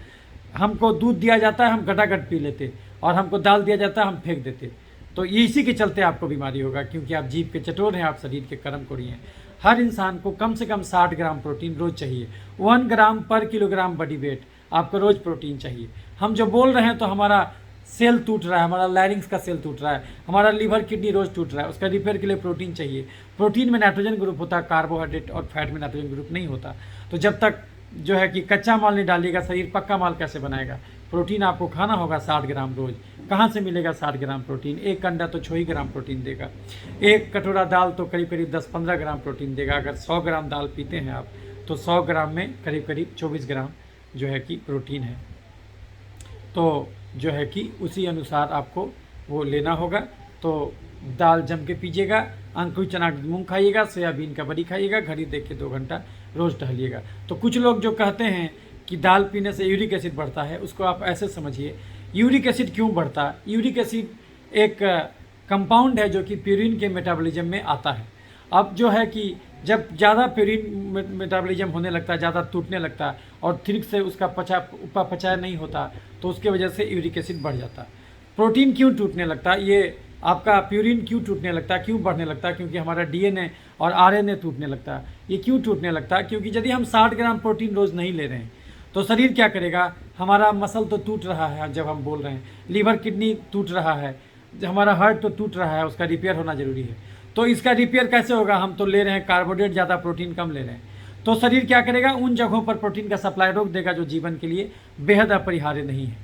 हमको दूध दिया जाता है, हम गटागट पी लेते, और हमको दाल दिया जाता है, हम फेंक देते। तो इसी के चलते आपको बीमारी होगा, क्योंकि आप जीभ के चटोर हैं, आप शरीर के कर्मकोड़ी हैं। हर इंसान को कम से कम 60 ग्राम प्रोटीन रोज चाहिए। 1 ग्राम पर किलोग्राम बॉडी वेट आपको रोज प्रोटीन चाहिए। हम जो बोल रहे हैं तो हमारा सेल टूट रहा है, हमारा लैरिंग्स का सेल टूट रहा है, हमारा लीवर, किडनी रोज टूट रहा है, उसका रिपेयर के लिए प्रोटीन चाहिए। प्रोटीन में नाइट्रोजन ग्रुप होता है, कार्बोहाइड्रेट और फैट में नाइट्रोजन ग्रुप नहीं होता। तो जब तक जो है कि कच्चा माल नहीं डालिएगा, शरीर पक्का माल कैसे बनाएगा? प्रोटीन आपको खाना होगा 60 ग्राम रोज। कहाँ से मिलेगा 60 ग्राम प्रोटीन? 1 अंडा तो 6 ग्राम प्रोटीन देगा। 1 कटोरा दाल तो करीब करीब 10-15 ग्राम प्रोटीन देगा। अगर 100 ग्राम दाल पीते हैं आप तो 100 ग्राम में करीब करीब 24 ग्राम जो है कि प्रोटीन है। तो जो है कि उसी अनुसार आपको वो लेना होगा। तो दाल जम के पीजिएगा, अंकुरित चना मूंग खाइएगा, सोयाबीन का बड़ी खाइएगा, घड़ी देख के 2 घंटा रोज़ टहलिएगा। तो कुछ लोग जो कहते हैं कि दाल पीने से यूरिक एसिड बढ़ता है, उसको आप ऐसे समझिए। यूरिक एसिड क्यों बढ़ता है? यूरिक एसिड एक कंपाउंड है जो कि प्यूरिन के मेटाबॉलिज्म में आता है। अब जो है कि जब ज़्यादा प्यूरिन मेटाबॉलिज्म होने लगता है, ज़्यादा टूटने लगता है और ठीक से उसका पचाया नहीं होता, तो उसके वजह से यूरिक एसिड बढ़ जाता है। प्रोटीन क्यों टूटने लगता है? ये आपका प्यूरिन क्यों टूटने लगता है, क्यों बढ़ने लगता है? क्योंकि हमारा डीएनए और आरएनए टूटने लगता है। ये क्यों टूटने लगता है? क्योंकि यदि हम 60 ग्राम प्रोटीन रोज़ नहीं ले रहे हैं तो शरीर क्या करेगा, हमारा मसल तो टूट रहा है जब हम बोल रहे हैं, लीवर किडनी टूट रहा है, हमारा हार्ट तो टूट रहा है, उसका रिपेयर होना जरूरी है। तो इसका रिपेयर कैसे होगा, हम तो ले रहे हैं कार्बोहाइड्रेट ज़्यादा, प्रोटीन कम ले रहे हैं। तो शरीर क्या करेगा, उन जगहों पर प्रोटीन का सप्लाई रोक देगा जो जीवन के लिए बेहद अपरिहार्य नहीं है,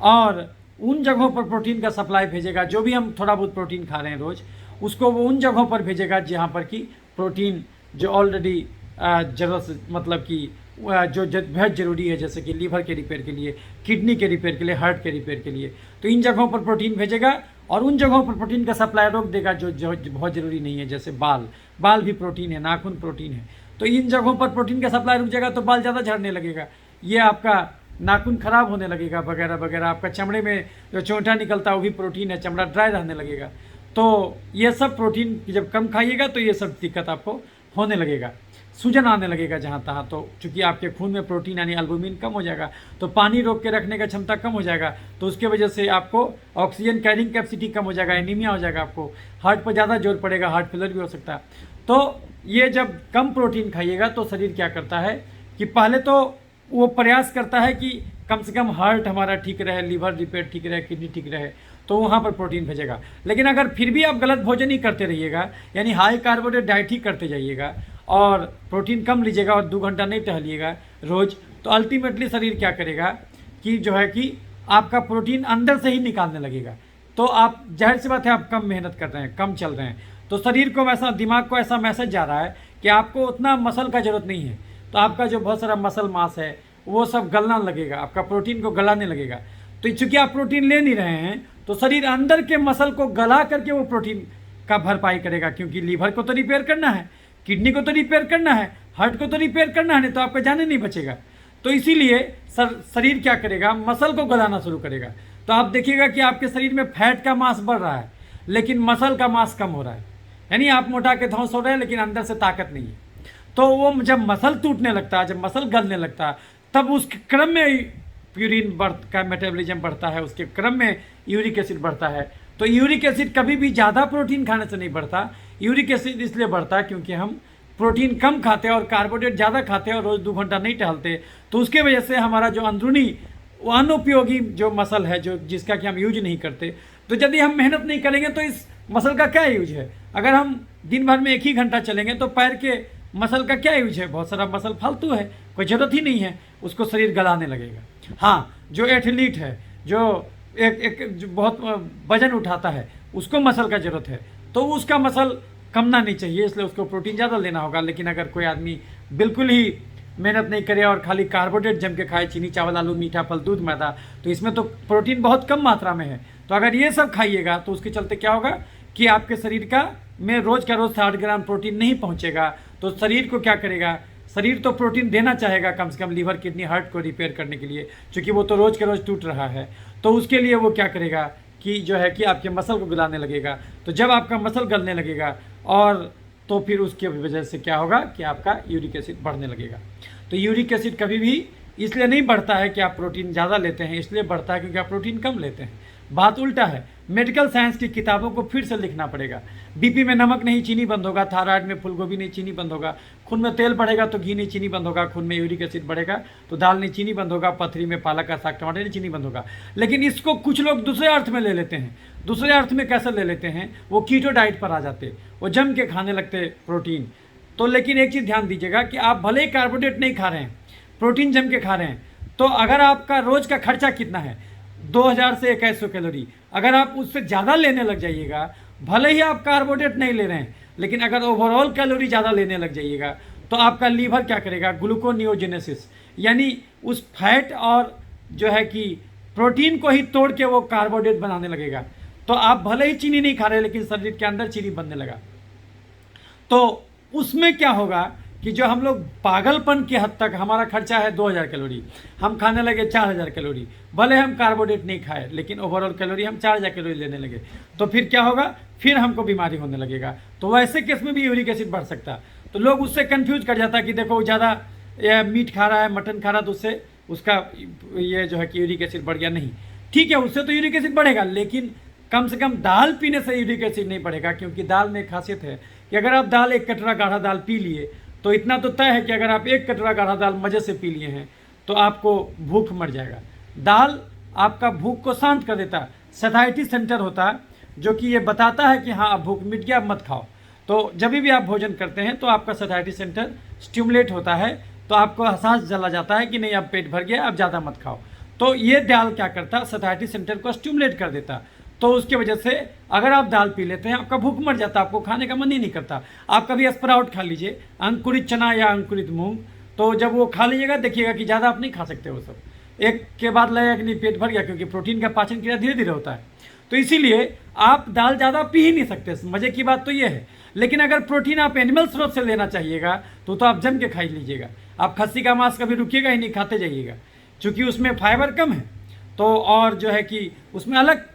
और उन जगहों पर प्रोटीन का सप्लाई भेजेगा, जो भी हम थोड़ा बहुत प्रोटीन खा रहे हैं रोज़, उसको वो उन जगहों पर भेजेगा जहाँ पर कि प्रोटीन जो ऑलरेडी ज़रूरत, मतलब कि जो बेहद ज़रूरी है, जैसे कि लीवर के रिपेयर के लिए, किडनी के रिपेयर के लिए, हार्ट के रिपेयर के लिए। तो इन जगहों पर प्रोटीन भेजेगा और उन जगहों पर प्रोटीन का सप्लाई रोक देगा जो बहुत ज़रूरी नहीं है, जैसे बाल भी प्रोटीन है, नाखून प्रोटीन है। तो इन जगहों पर प्रोटीन का सप्लाई रुक जाएगा तो बाल ज़्यादा झड़ने लगेगा, ये आपका नाखून खराब होने लगेगा वगैरह वगैरह, आपका चमड़े में जो चोंटा निकलता है वो भी प्रोटीन है, चमड़ा ड्राई रहने लगेगा। तो ये सब प्रोटीन जब कम खाइएगा तो ये सब दिक्कत आपको होने लगेगा, सूजन आने लगेगा जहाँ तहाँ। तो चूँकि आपके खून में प्रोटीन यानी एल्बुमिन कम हो जाएगा, तो पानी रोक के रखने का क्षमता कम हो जाएगा, तो उसके वजह से आपको ऑक्सीजन कैरिंग कैपेसिटी कम हो जाएगा, एनीमिया हो जाएगा, आपको हार्ट पर ज़्यादा जोर पड़ेगा, हार्ट फेलर भी हो सकता है। तो ये जब कम प्रोटीन खाइएगा तो शरीर क्या करता है कि पहले तो वो प्रयास करता है कि कम से कम हार्ट हमारा ठीक रहे, लीवर रिपेयर ठीक रहे, किडनी ठीक रहे, तो वहाँ पर प्रोटीन भेजेगा। लेकिन अगर फिर भी आप गलत भोजन ही करते रहिएगा, यानी हाई कार्बोहाइड्रेट डाइट ही करते जाइएगा और प्रोटीन कम लीजिएगा और 2 घंटा नहीं टहलिएगा रोज़, तो अल्टीमेटली शरीर क्या करेगा कि जो है कि आपका प्रोटीन अंदर से ही निकालने लगेगा। तो आप, जाहिर सी बात है, आप कम मेहनत कर रहे हैं, कम चल रहे हैं, तो शरीर को वैसा, दिमाग को ऐसा मैसेज जा रहा है कि आपको उतना मसल का ज़रूरत नहीं है। तो आपका जो बहुत सारा मसल मास है वो सब गलना लगेगा, आपका प्रोटीन को गलाने लगेगा। तो चूँकि आप प्रोटीन ले नहीं रहे हैं तो शरीर अंदर के मसल को गला करके वो प्रोटीन का भरपाई करेगा, क्योंकि लीवर को तो रिपेयर करना है, किडनी को तो रिपेयर करना है, हार्ट को तो रिपेयर करना है, नहीं तो आपका जाने नहीं बचेगा। तो इसीलिए शरीर क्या करेगा, मसल को गलाना शुरू करेगा। तो आप देखिएगा कि आपके शरीर में फैट का मास बढ़ रहा है लेकिन मसल का मास कम हो रहा है, यानी आप मोटा के धौंस हो रहे हैं लेकिन अंदर से ताकत नहीं है। तो वो जब मसल टूटने लगता है, जब मसल गलने लगता है, तब उस क्रम में यूरिन का मेटाबॉलिज्म बढ़ता है, उसके क्रम में यूरिक एसिड बढ़ता है। तो यूरिक एसिड कभी भी ज़्यादा प्रोटीन खाने से नहीं बढ़ता, यूरिक एसिड इसलिए बढ़ता है क्योंकि हम प्रोटीन कम खाते हैं और कार्बोहाइड्रेट ज़्यादा खाते हैं और रोज़ 2 घंटा नहीं टहलते। तो उसके वजह से हमारा जो अंदरूनी अनुपयोगी जो मसल है, जो जिसका कि हम यूज नहीं करते, तो यदि हम मेहनत नहीं करेंगे तो इस मसल का क्या यूज है। अगर हम दिन भर में 1 ही घंटा चलेंगे तो पैर के मसल का क्या यूज है, बहुत सारा मसल फालतू है, कोई ज़रूरत ही नहीं है, उसको शरीर गलाने लगेगा। हाँ, जो एथलीट है, जो जो बहुत वजन उठाता है, उसको मसल का ज़रूरत है, तो उसका मसल कमना नहीं चाहिए, इसलिए उसको प्रोटीन ज़्यादा लेना होगा। लेकिन अगर कोई आदमी बिल्कुल ही मेहनत नहीं करे और खाली कार्बोहाइड्रेट जम के खाए, चीनी चावल आलू मीठा फल दूध मैदा, तो इसमें तो प्रोटीन बहुत कम मात्रा में है। तो अगर ये सब खाइएगा तो उसके चलते क्या होगा कि आपके शरीर का में रोज़ का रोज़ 60 ग्राम प्रोटीन नहीं पहुँचेगा। तो शरीर को क्या करेगा, शरीर तो प्रोटीन देना चाहेगा कम से कम लीवर किडनी हार्ट को रिपेयर करने के लिए, क्योंकि वो तो रोज़ के रोज़ टूट रहा है। तो उसके लिए वो क्या करेगा कि जो है कि आपके मसल को गलाने लगेगा। तो जब आपका मसल गलने लगेगा और तो फिर उसके वजह से क्या होगा कि आपका यूरिक एसिड बढ़ने लगेगा। तो यूरिक एसिड कभी भी इसलिए नहीं बढ़ता है कि आप प्रोटीन ज़्यादा लेते हैं, इसलिए बढ़ता है क्योंकि आप प्रोटीन कम लेते हैं। बात उल्टा है, मेडिकल साइंस की किताबों को फिर से लिखना पड़ेगा। बीपी में नमक नहीं चीनी बंद होगा, थायराइड में फूलगोभी नहीं चीनी बंद होगा, खून में तेल बढ़ेगा तो घी नहीं चीनी बंद होगा, खून में यूरिक एसिड बढ़ेगा तो दाल नहीं चीनी बंद होगा, पथरी में पालक का साग टमाटर नहीं चीनी बंद होगा। लेकिन इसको कुछ लोग दूसरे अर्थ में ले लेते हैं। दूसरे अर्थ में कैसे ले लेते हैं, वो कीटो डाइट पर आ जाते, वो जम के खाने लगते प्रोटीन। तो लेकिन एक चीज़ ध्यान दीजिएगा कि आप भले ही कार्बोहाइड्रेट नहीं खा रहे हैं, प्रोटीन जम के खा रहे हैं, तो अगर आपका रोज़ का खर्चा कितना है 2000 से 2100 कैलोरी, अगर आप उससे ज़्यादा लेने लग जाइएगा, भले ही आप कार्बोहाइड्रेट नहीं ले रहे हैं, लेकिन अगर ओवरऑल कैलोरी ज़्यादा लेने लग जाइएगा तो आपका लीवर क्या करेगा, ग्लूकोनियोजेनेसिस, यानी उस फैट और जो है कि प्रोटीन को ही तोड़ के वो कार्बोहाइड्रेट बनाने लगेगा। तो आप भले ही चीनी नहीं खा रहे लेकिन शरीर के अंदर चीनी बनने लगा। तो उसमें क्या होगा कि जो हम लोग पागलपन की हद तक, हमारा खर्चा है 2000 कैलोरी, हम खाने लगे 4000 कैलोरी, भले हम कार्बोहाइड्रेट नहीं खाए लेकिन ओवरऑल कैलोरी हम 4000 कैलोरी लेने लगे, तो फिर क्या होगा, फिर हमको बीमारी होने लगेगा। तो वैसे केस में भी यूरिक एसिड बढ़ सकता है। तो लोग उससे कंफ्यूज कर जाता है कि देखो ज़्यादा मीट खा रहा है, मटन खा रहा है, तो उससे उसका ये जो है कि यूरिक एसिड बढ़ गया। नहीं, ठीक है, उससे तो यूरिक एसिड बढ़ेगा, लेकिन कम से कम दाल पीने से यूरिक एसिड नहीं बढ़ेगा, क्योंकि दाल में एक खासियत है कि अगर आप दाल 1 कटोरा गाढ़ा दाल पी लिए तो इतना तो तय है कि अगर आप 1 कटोरा गाढ़ा दाल मज़े से पी लिए हैं तो आपको भूख मर जाएगा। दाल आपका भूख को शांत कर देता है, सैटिस्फैक्शन सेंटर होता है जो कि ये बताता है कि हाँ अब भूख मिट गया, अब मत खाओ। तो जब भी आप भोजन करते हैं तो आपका सैटिस्फैक्शन सेंटर स्टिमुलेट होता है, तो आपको एहसास चला जाता है कि नहीं अब पेट भर गया, अब ज़्यादा मत खाओ। तो ये दाल क्या करता है, सैटिस्फैक्शन सेंटर को स्टिमुलेट कर देता। तो उसकी वजह से अगर आप दाल पी लेते हैं आपका भूख मर जाता, आपको खाने का मन ही नहीं करता। आप कभी स्प्राउट खा लीजिए, अंकुरित चना या अंकुरित मूंग, तो जब वो खा लीजिएगा देखिएगा कि ज़्यादा आप नहीं खा सकते वो सब, एक के बाद लगेगा कि नहीं पेट भर गया, क्योंकि प्रोटीन का पाचन क्रिया धीरे धीरे होता है। तो इसीलिए आप दाल ज़्यादा पी ही नहीं सकते। मज़े की बात तो ये है। लेकिन अगर प्रोटीन आप एनिमल स्रोत से लेना चाहिएगा तो आप जम के खा ही लीजिएगा। आप खस्सी का मांस कभी रुकिएगा ही नहीं, खाते जाइएगा, क्योंकि उसमें फाइबर कम है। तो और जो है कि उसमें अलग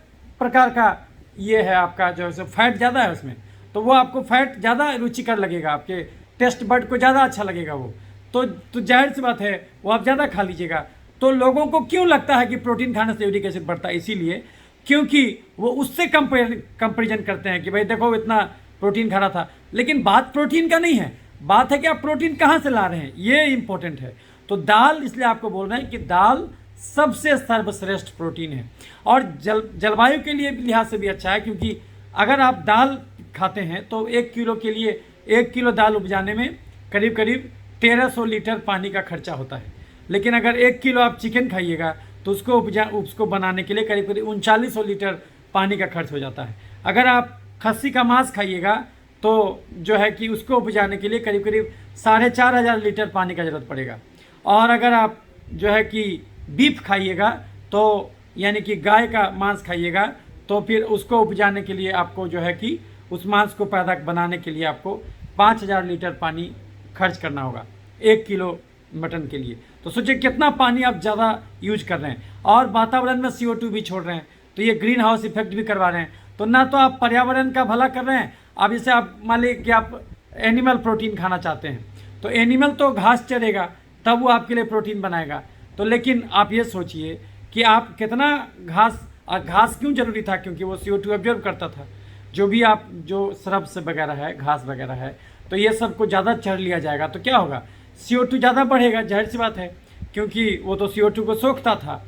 प्रकार का ये है, आपका जो है फैट ज़्यादा है उसमें, तो वो आपको फैट ज़्यादा रुचिकर लगेगा, आपके टेस्ट बड को ज़्यादा अच्छा लगेगा वो। तो जाहिर सी बात है वो आप ज़्यादा खा लीजिएगा। तो लोगों को क्यों लगता है कि प्रोटीन खाने से यूरिक एसिड बढ़ता है? इसीलिए क्योंकि वो उससे कंपेरिजन करते हैं कि भाई देखो इतना प्रोटीन खा रहा था। लेकिन बात प्रोटीन का नहीं है, बात है कि आप प्रोटीन कहाँ से ला रहे हैं, ये इंपॉर्टेंट है। तो दाल, इसलिए आपको बोल रहे हैं कि दाल सबसे सर्वश्रेष्ठ प्रोटीन है। और जलवायु के लिए लिहाज से भी अच्छा है, क्योंकि अगर आप दाल खाते हैं तो 1 किलो के लिए 1 किलो दाल उपजाने में करीब करीब 1300 लीटर पानी का खर्चा होता है। लेकिन अगर 1 किलो आप चिकन खाइएगा तो उसको बनाने के लिए करीब करीब 3900 लीटर पानी का खर्च हो जाता है। अगर आप खस्सी का मांस खाइएगा तो जो है कि उसको उपजाने के लिए करीब करीब 4500 लीटर पानी का ज़रूरत पड़ेगा। और अगर आप जो है कि बीफ खाइएगा तो यानी कि गाय का मांस खाइएगा तो फिर उसको उपजाने के लिए आपको जो है कि उस मांस को पैदा बनाने के लिए आपको 5000 लीटर पानी खर्च करना होगा 1 किलो मटन के लिए। तो सोचिए कितना पानी आप ज़्यादा यूज कर रहे हैं, और वातावरण में CO2 भी छोड़ रहे हैं, तो ये ग्रीन हाउस इफेक्ट भी करवा रहे हैं। तो ना तो आप पर्यावरण का भला कर रहे हैं। अब जैसे आप मान लीजिए कि आप एनिमल प्रोटीन खाना चाहते हैं, तो एनिमल तो घास चरेगा तब वो आपके लिए प्रोटीन बनाएगा। तो लेकिन आप ये सोचिए कि आप कितना घास क्यों जरूरी था, क्योंकि वो CO2 ऑब्जर्व करता था। जो भी आप जो श्रब्स वगैरह है, घास वगैरह है, तो ये सब को ज़्यादा चढ़ लिया जाएगा तो क्या होगा, CO2 ज़्यादा बढ़ेगा, जाहिर सी बात है, क्योंकि वो तो CO2 को सोखता था।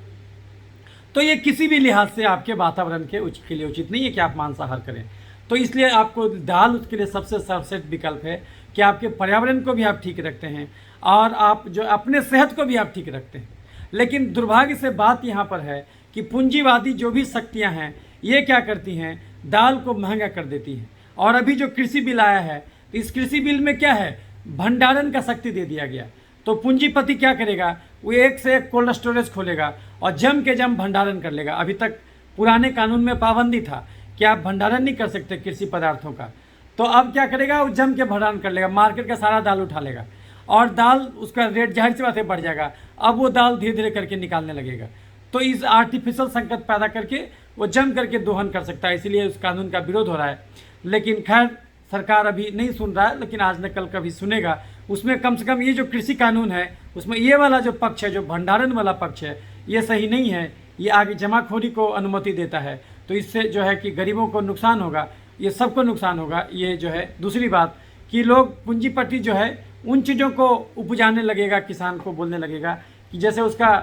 तो ये किसी भी लिहाज से आपके वातावरण के लिए उचित नहीं है कि आप मांसाहार करें। तो इसलिए आपको दाल उसके लिए सबसे सर्वश्रेष्ठ विकल्प है कि आपके पर्यावरण को भी आप ठीक रखते हैं और आप जो अपने सेहत को भी आप ठीक रखते हैं। लेकिन दुर्भाग्य से बात यहाँ पर है कि पूंजीवादी जो भी शक्तियाँ हैं ये क्या करती हैं, दाल को महंगा कर देती हैं। और अभी जो कृषि बिल आया है, तो इस कृषि बिल में क्या है, भंडारण का शक्ति दे दिया गया। तो पूंजीपति क्या करेगा, वो एक से एक कोल्ड स्टोरेज खोलेगा और जम के जम भंडारण कर लेगा। अभी तक पुराने कानून में पाबंदी था कि आप भंडारण नहीं कर सकते कृषि पदार्थों का, तो अब क्या करेगा, वो जम के भंडारण कर लेगा, मार्केट का सारा दाल उठा लेगा और दाल उसका रेट जाहिर सी बात है बढ़ जाएगा। अब वो दाल धीरे धीरे करके निकालने लगेगा। तो इस आर्टिफिशियल संकट पैदा करके वो जम करके दोहन कर सकता है, इसीलिए उस कानून का विरोध हो रहा है। लेकिन खैर सरकार अभी नहीं सुन रहा है, लेकिन आज न कल कभी सुनेगा। उसमें कम से कम ये जो कृषि कानून है उसमें ये वाला जो पक्ष है, जो भंडारण वाला पक्ष है, ये सही नहीं है। ये आगे जमाखोरी को अनुमति देता है, तो इससे जो है कि गरीबों को नुकसान होगा, ये सबको नुकसान होगा। ये जो है दूसरी बात कि लोग पूंजीपति जो है उन चीज़ों को उपजाने लगेगा, किसान को बोलने लगेगा कि जैसे उसका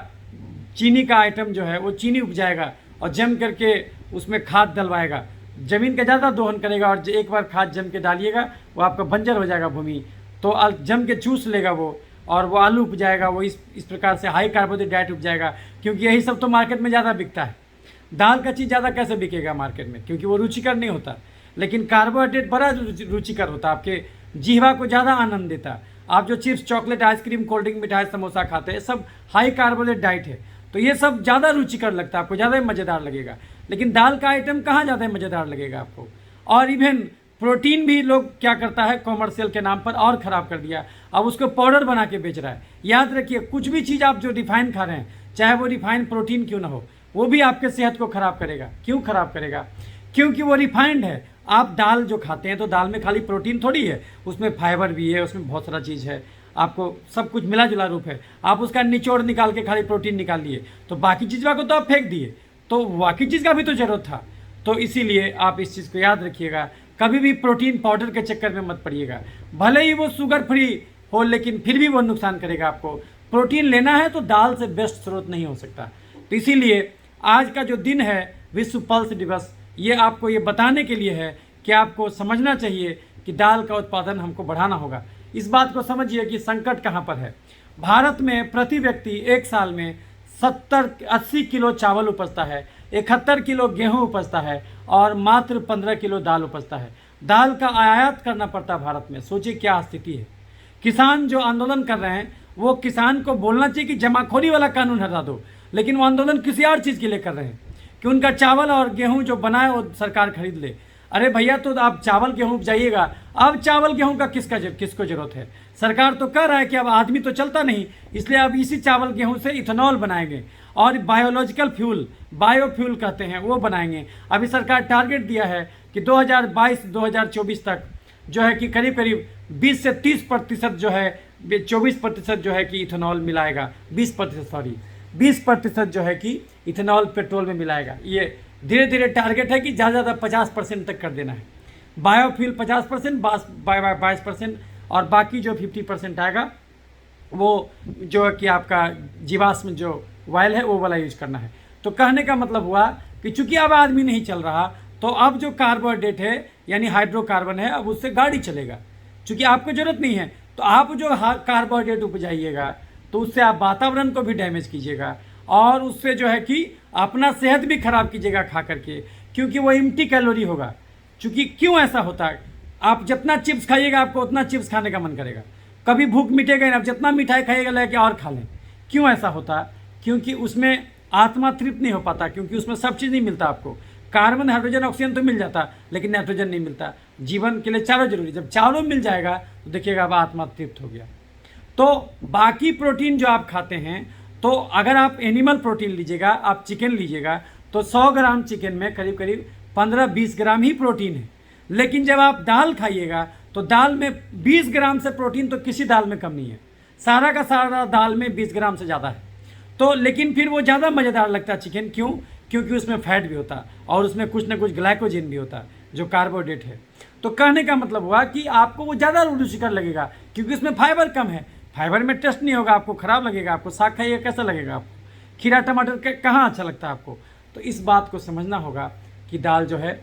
चीनी का आइटम जो है वो चीनी उपजाएगा और जम करके उसमें खाद डलवाएगा, ज़मीन का ज़्यादा दोहन करेगा और एक बार खाद जम के डालिएगा वो आपका बंजर हो जाएगा भूमि, तो जम के चूस लेगा वो और वो आलू उपजाएगा। वो इस प्रकार से हाई कार्बोहाइड्रेट डाइट उपजाएगा, क्योंकि यही सब तो मार्केट में ज़्यादा बिकता है। दाल का चीज़ ज़्यादा कैसे बिकेगा मार्केट में, क्योंकि वो रुचिकर नहीं होता। लेकिन कार्बोहाइड्रेट बड़ा रुचिकर होता है, आपके जीवा को ज़्यादा आनंद देता है। आप जो chips, chocolate, ice cream, cold drink, मिठाई, समोसा खाते हैं, सब हाई कार्बोहाइड्रेट डाइट है, तो ये सब ज़्यादा रुचिकर लगता है, आपको ज़्यादा मज़ेदार लगेगा। लेकिन दाल का आइटम कहाँ ज़्यादा मज़ेदार लगेगा आपको। और इवन प्रोटीन भी लोग क्या करता है, कॉमर्शियल के नाम पर और ख़राब कर दिया, अब उसको पाउडर बना के बेच रहा है। याद रखिए, कुछ भी चीज़ आप जो रिफाइन खा रहे हैं, चाहे वो रिफाइंड प्रोटीन क्यों ना हो, वो भी आपके सेहत को ख़राब करेगा। क्यों ख़राब करेगा, क्योंकि वो रिफाइंड है। आप दाल जो खाते हैं तो दाल में खाली प्रोटीन थोड़ी है, उसमें फाइबर भी है, उसमें बहुत सारा चीज़ है, आपको सब कुछ मिला जुला रूप है। आप उसका निचोड़ निकाल के खाली प्रोटीन निकाल लिए, तो बाकी चीज़ को तो आप फेंक दिए, तो बाकी चीज़ का भी तो ज़रूरत था। तो इसीलिए आप इस चीज़ को याद रखिएगा, कभी भी प्रोटीन पाउडर के चक्कर में मत पड़िएगा। भले ही वो शुगर फ्री हो, लेकिन फिर भी वो नुकसान करेगा आपको। प्रोटीन लेना है तो दाल से बेस्ट स्रोत नहीं हो सकता। तो इसीलिए आज का जो दिन है विश्व पल्स दिवस, ये आपको ये बताने के लिए है कि आपको समझना चाहिए कि दाल का उत्पादन हमको बढ़ाना होगा। इस बात को समझिए कि संकट कहाँ पर है। भारत में प्रति व्यक्ति एक साल में 70-80 किलो चावल उपजता है, 71 किलो गेहूं उपजता है और मात्र 15 किलो दाल उपजता है। दाल का आयात करना पड़ता है भारत में। सोचिए क्या स्थिति है। किसान जो आंदोलन कर रहे हैं, वो किसान को बोलना चाहिए कि जमाखोरी वाला कानून हटा दो, लेकिन वो आंदोलन किसी और चीज़ के लिए कर रहे हैं कि उनका चावल और गेहूं जो बनाए वो सरकार खरीद ले। अरे भैया, तो आप चावल गेहूं उपजाइएगा, अब चावल गेहूं का किसको जरूरत है? सरकार तो कह रहा है कि अब आदमी तो चलता नहीं, इसलिए अब इसी चावल गेहूं से इथेनॉल बनाएंगे और बायोलॉजिकल फ्यूल, बायोफ्यूल कहते हैं, वो बनाएंगे। अभी सरकार टारगेट दिया है कि 2022-2024 तक जो है कि करीब करीब 20 से 30% जो है, 24% जो है कि इथेनॉल मिलाएगा, 20% जो है कि इथेनॉल पेट्रोल में मिलाएगा। ये धीरे धीरे टारगेट है कि ज़्यादा 50% तक कर देना है। बायोफ्यूल 50%, 22% और बाकी जो 50% आएगा वो जो है कि आपका जीवाश्म जो ऑयल है वो वाला यूज करना है। तो कहने का मतलब हुआ कि चूंकि अब आदमी नहीं चल रहा, तो अब जो कार्बोहाइड्रेट है यानी हाइड्रोकार्बन है, अब उससे गाड़ी चलेगा। चूंकि आपको ज़रूरत नहीं है, तो आप जो कार्बोहाइड्रेट उपजाइएगा तो उससे आप वातावरण को भी डैमेज कीजिएगा और उससे जो है कि अपना सेहत भी खराब कीजिएगा खा करके, क्योंकि वो एम्प्टी कैलोरी होगा। क्योंकि क्यों ऐसा होता है, आप जितना चिप्स खाइएगा आपको उतना चिप्स खाने का मन करेगा, कभी भूख मिटेगा नहीं। आप जितना मिठाई खाइएगा लेके और खा लें। क्यों ऐसा होता है? क्योंकि उसमें आत्मा तृप्त नहीं हो पाता, क्योंकि उसमें सब चीज़ नहीं मिलता आपको। कार्बन, हाइड्रोजन, ऑक्सीजन तो मिल जाता, लेकिन नाइट्रोजन नहीं मिलता। जीवन के लिए चारों जरूरी। जब चारों मिल जाएगा तो देखिएगा अब आत्मा तृप्त हो गया। तो बाकी प्रोटीन जो आप खाते हैं, तो अगर आप एनिमल प्रोटीन लीजिएगा, आप चिकन लीजिएगा, तो 100 ग्राम चिकन में करीब करीब 15-20 ग्राम ही प्रोटीन है। लेकिन जब आप दाल खाइएगा तो दाल में 20 ग्राम से प्रोटीन तो किसी दाल में कम नहीं है। सारा का सारा दाल में 20 ग्राम से ज़्यादा है। तो लेकिन फिर वो ज़्यादा मज़ेदार लगता है चिकन। क्यों? क्योंकि उसमें फैट भी होता है और उसमें कुछ ना कुछ ग्लाइकोजन भी होता है जो कार्बोहाइड्रेट है। तो कहने का मतलब हुआ कि आपको वो ज़्यादा रुचिकर लगेगा, क्योंकि उसमें फाइबर कम है। फाइबर में टेस्ट नहीं होगा, आपको ख़राब लगेगा। आपको साग खाइएगा कैसा लगेगा? आपको खीरा टमाटर कहाँ अच्छा लगता है आपको? तो इस बात को समझना होगा कि दाल जो है,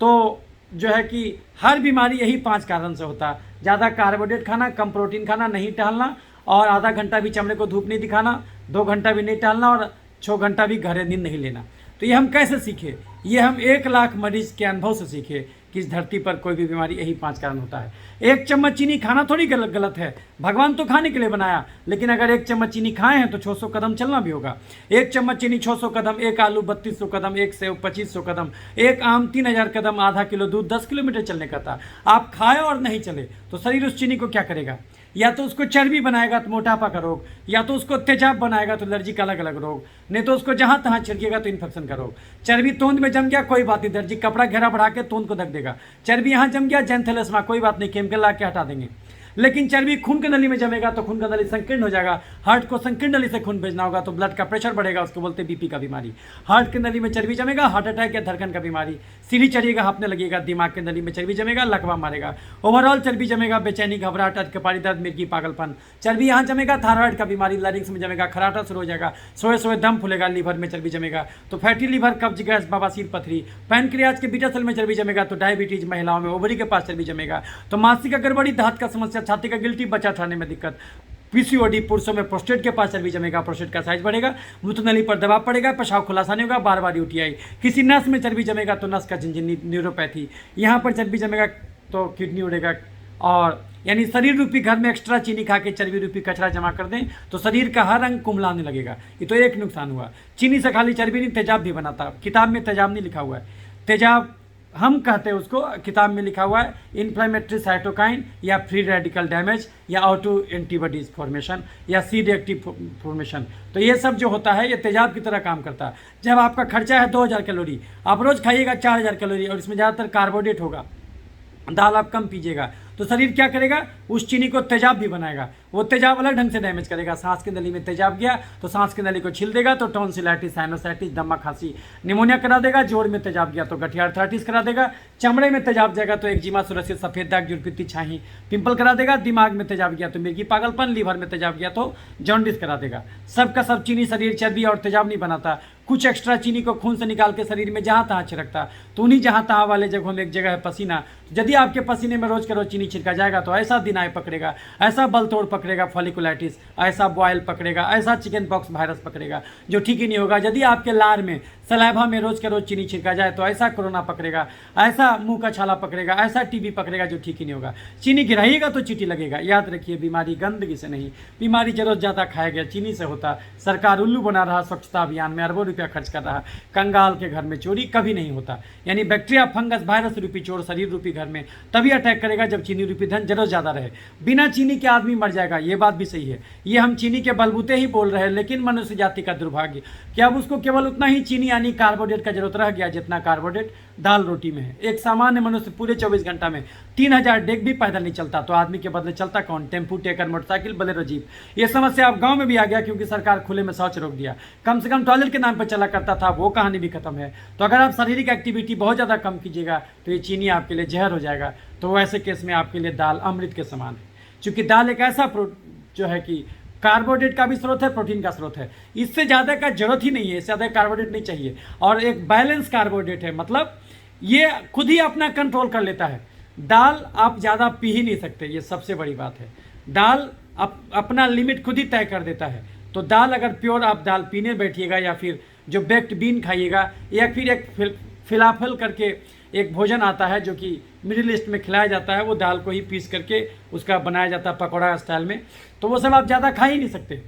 तो जो है कि हर बीमारी यही 5 कारण से होता है। ज़्यादा कार्बोहाइड्रेट खाना, कम प्रोटीन खाना, नहीं टहलना और आधा घंटा भी चमड़े को धूप नहीं दिखाना, 2 घंटा भी नहीं टहलना और 6 घंटा भी गहरे नींद नहीं लेना। तो ये हम कैसे सीखे? ये हम 1 लाख मरीज के अनुभव से सीखे कि इस धरती पर कोई भी बीमारी यही 5 कारण होता है। 1 चम्मच चीनी खाना थोड़ी गलत है, भगवान तो खाने के लिए बनाया, लेकिन अगर 1 चम्मच चीनी खाए हैं तो 600 कदम चलना भी होगा। 1 चम्मच चीनी 600 कदम, 1 आलू 3200 कदम, 1 सेव 2500 कदम, 1 आम 3000 कदम, आधा किलो दूध 10 किलोमीटर चलने का था। आप खाए और नहीं चले तो शरीर उस चीनी को क्या करेगा? या तो उसको चर्बी बनाएगा तो मोटापा का रोग, या तो उसको तेजाब बनाएगा तो एलर्जी का अलग अलग रोग, नहीं तो उसको जहाँ तहाँ छिड़केगा तो इन्फेक्शन का रोग। चर्बी तोंद में जम गया, कोई बात नहीं, दर्जी कपड़ा घेरा बढ़ा के तोंद को ढक देगा। चर्बी यहाँ जम गया, जेंथेलेस्मा, कोई बात नहीं, केमिकल ला के हटा देंगे। लेकिन चर्बी खून की नली में जमेगा तो खून का नली संकीर्ण हो जाएगा। हार्ट को संकीर्ण नली से खून भेजना होगा तो ब्लड का प्रेशर बढ़ेगा, उसको बोलते हैं बीपी का बीमारी। हार्ट की नली में चर्बी जमेगा, हार्ट अटैक या धड़कन का बीमारी। सीढ़ी चढ़िएगा, हाँफने लगेगा। दिमाग की नली में चर्बी जमेगा, लकवा मारेगा। ओवरऑल चर्बी जमेगा, बेचैनी, घबराहट, अटकपारी, दर्द, मिर्गी, पागलपन। चर्बी यहाँ जमेगा, थायराइड का बीमारी, लैरिंक्स में जमेगा, खराटा शुरू हो जाएगा, सोए सोए दम फूलेगा, लीवर में चर्बी जमेगा तो फैटी लीवर, कब्ज, गैस, बवासीर, पथरी। पैनक्रियाज के बीटा सेल में चर्बी जमेगा तो डायबिटीज। महिलाओं में ओवरी के पास चर्बी जमेगा तो मानसिक गड़बड़ी, दांत का समस्या, छाती का गिल्टी, बच्चा उठाने में दिक्कत। पीसीओडी, पुरुषों में प्रोस्टेट के पास चर्बी जमेगा, प्रोस्टेट का साइज बढ़ेगा, मूत्र नली पर दबाव पड़ेगा, पेशाब खुलासा नहीं होगा, बार बार यूटीआई। किसी नस में चर्बी जमेगा तो नस का झिनझिनी, न्यूरोपैथी। यहाँ पर चर्बी जमेगा तो किडनी उड़ेगा। और यानी शरीर रूपी घर में एक्स्ट्रा चीनी खा के चर्बी रूपी कचरा जमा कर दें तो शरीर का हर अंग कुम्हलाने लगेगा। ये तो एक नुकसान हुआ। चीनी से खाली चर्बी नहीं, तेजाब भी बनाता। किताब में तेजाब नहीं लिखा हुआ है। तेजाब हम कहते हैं उसको, किताब में लिखा हुआ है इन्फ्लेमेटरी साइटोकाइन या फ्री रेडिकल डैमेज या ऑटो एंटीबॉडीज फॉर्मेशन या सी रिएक्टिव फॉर्मेशन। तो ये सब जो होता है ये तेजाब की तरह काम करता है। जब आपका खर्चा है 2000 कैलोरी, आप रोज़ खाइएगा 4000 कैलोरी और इसमें ज़्यादातर कार्बोहाइड्रेट होगा, दाल आप कम पीजिएगा तो शरीर क्या करेगा, उस चीनी को तेजाब भी बनाएगा। वो तेजाब अलग ढंग से डैमेज करेगा। सांस की नली में तेजाब गया तो सांस की नली को छील देगा, तो टॉन्सिलाइटिस, साइनोसाइटिस, दमा, खांसी, निमोनिया करा देगा। जोड़ में तेजाब गया तो गठिया, अर्थराइटिस करा देगा। चमड़े में तेजाब जाएगा तो एक्जिमा, सोरियासिस, सफेद दाग, जुड़पीती, छाही, पिंपल करा देगा। दिमाग में तेजाब गया तो मिर्गी, पागलपन, लीवर में तेजाब गया तो जॉन्डिस करा देगा। सबका सब चीनी शरीर चर्बी और तेजाब नहीं बनाता। कुछ एक्स्ट्रा चीनी को खून से निकाल के शरीर में जहाँ तहाँ छिड़कता। तो उन्हीं जहाँ तहाँ वाले जगहों में एक जगह है पसीना। यदि आपके पसीने में रोज का रोज चीनी छिड़का जाएगा तो ऐसा दिनाय पकड़ेगा, ऐसा बलतोड़ पकड़ेगा, फॉलिकुलाइटिस, ऐसा बॉयल पकड़ेगा, ऐसा चिकन पॉक्स वायरस पकड़ेगा जो ठीक ही नहीं होगा। यदि आपके लार में, सलाइवा में रोज का रोज चीनी छिड़का जाए तो ऐसा कोरोना पकड़ेगा, ऐसा मुंह का छाला पकड़ेगा, ऐसा टीबी पकड़ेगा जो ठीक ही नहीं होगा। चीनी गिराइएगा तो चीटी लगेगा। याद रखिए, बीमारी गंदगी से नहीं, बीमारी जरूरत ज़्यादा खाया गया चीनी से होता। सरकार उल्लू बना रहा, स्वच्छता अभियान में अरबों रुपया खर्च कर रहा। कंगाल के घर में चोरी कभी नहीं होता। यानी बैक्टीरिया, फंगस, वायरस रूपी चोर शरीर रूपी घर में तभी अटैक करेगा जब चीनी रूपी धन जरूरत ज़्यादा रहे। बिना चीनी के आदमी मर जाएगा, ये बात भी सही है। ये हम चीनी के बलबूते ही बोल रहे हैं, लेकिन मनुष्य जाति का दुर्भाग्य कि अब उसको केवल उतना ही चीनी यानी कार्बोहाइड्रेट का जरूरत रह गया जितना कार्बोहाइड्रेट दाल रोटी में है। एक सामान्य मनुष्य पूरे 24 घंटा में 3000 डेग भी पैदल नहीं चलता, तो आदमी के बदले चलता कौन? Tempo, taker, motorcycle, Bolero, jeep. ये समस्या अब गांव में भी आ गया क्योंकि सरकार खुले में शौच रोक दिया। कम से कम टॉयलेट के नाम पर चला करता था, वो कहानी भी खत्म है। तो अगर आप शारीरिक एक्टिविटी बहुत ज़्यादा कम कीजिएगा तो ये चीनी आपके लिए जहर हो जाएगा। तो ऐसे केस में आपके लिए दाल अमृत के समान है, क्योंकि दाल एक ऐसा जो है कि कार्बोहाइड्रेट का भी स्रोत है, प्रोटीन का स्रोत है। इससे ज़्यादा का जरूरत ही नहीं है, इससे ज़्यादा कार्बोहाइड्रेट नहीं चाहिए। और एक बैलेंस कार्बोहाइड्रेट है, मतलब ये खुद ही अपना कंट्रोल कर लेता है। दाल आप ज़्यादा पी ही नहीं सकते, ये सबसे बड़ी बात है। दाल अपना लिमिट खुद ही तय कर देता है। तो दाल अगर प्योर आप दाल पीने बैठिएगा या फिर जो बेक्ड बीन खाइएगा या फिर एक फिलाफल करके एक भोजन आता है जो कि मिडिल ईस्ट में खिलाया जाता है, वो दाल को ही पीस करके उसका बनाया जाता है पकौड़ा स्टाइल में, तो वो सब आप ज़्यादा खा ही नहीं सकते।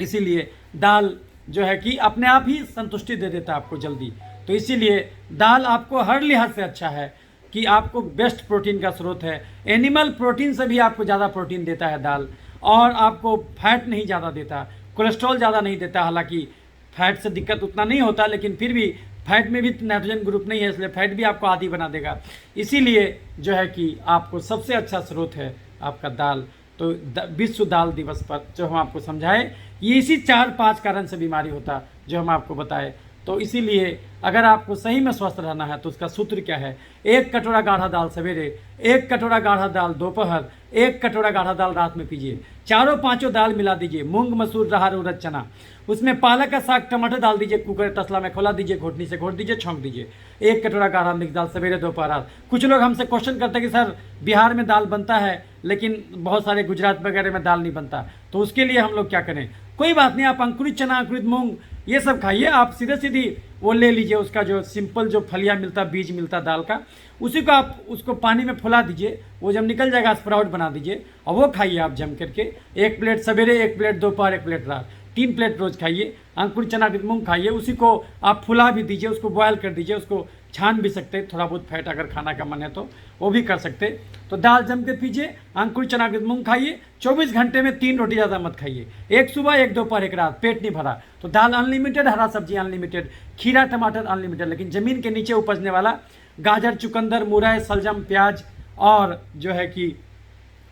इसीलिए दाल जो है कि अपने आप ही संतुष्टि दे देता है आपको जल्दी। तो इसीलिए दाल आपको हर लिहाज से अच्छा है कि आपको बेस्ट प्रोटीन का स्रोत है। एनिमल प्रोटीन से भी आपको ज़्यादा प्रोटीन देता है दाल, और आपको फैट नहीं ज़्यादा देता, कोलेस्ट्रॉल ज़्यादा नहीं देता। हालांकि फैट से दिक्कत उतना नहीं होता, लेकिन फिर भी फैट में भी नाइट्रोजन ग्रुप नहीं है, इसलिए फैट भी आपको आदी बना देगा। इसीलिए जो है कि आपको सबसे अच्छा स्रोत है आपका दाल। तो विश्व दाल दिवस पर जो हम आपको समझाए, ये इसी 4-5 कारण से बीमारी होता जो हम आपको बताए। तो इसीलिए अगर आपको सही में स्वस्थ रहना है तो उसका सूत्र क्या है? 1 कटोरा गाढ़ा दाल सवेरे, 1 कटोरा गाढ़ा दाल दोपहर, 1 कटोरा गाढ़ा दाल रात में पीजिए। चारों पांचों दाल मिला दीजिए, मूंग, मसूर, राहर, उड़द, चना। उसमें पालक का साग, टमाटर डाल दीजिए, कुकर तसला में खोला दीजिए, घोटनी से घोट दीजिए, छौंक दीजिए। 1 कटोरा गाढ़ा मिक्स दाल सवेरे, दोपहर, रात। कुछ लोग हमसे क्वेश्चन करते हैं कि सर बिहार में दाल बनता है लेकिन बहुत सारे गुजरात वगैरह में दाल नहीं बनता, तो उसके लिए हम लोग क्या करें? कोई बात नहीं, आप अंकुरित चना, अंकुरित मूंग ये सब खाइए। आप सीधे सीधी वो ले लीजिए, उसका जो सिंपल जो फलिया मिलता, बीज मिलता दाल का, उसी को आप उसको पानी में फुला दीजिए। वो जब निकल जाएगा स्प्राउट बना दीजिए और वो खाइए आप जम करके। 1 प्लेट सवेरे, 1 प्लेट दोपहर, 1 प्लेट रात, 3 प्लेट रोज खाइए। अंकुरित चना मूंग खाइए, उसी को आप फुला भी दीजिए, उसको बॉयल कर दीजिए, उसको छान भी सकते, थोड़ा बहुत फैट अगर खाना का मन है तो वो भी कर सकते। तो दाल जम के पीजिए, अंकुरित चना मूंग खाइए। 24 घंटे में 3 रोटी ज़्यादा मत खाइए, 1 सुबह, 1 दोपहर, 1 रात। पेट नहीं भरा तो दाल अनलिमिटेड, हरा सब्जी अनलिमिटेड, खीरा टमाटर अनलिमिटेड। लेकिन ज़मीन के नीचे उपजने वाला गाजर, चुकंदर, मुरई, सलजम, प्याज और जो है कि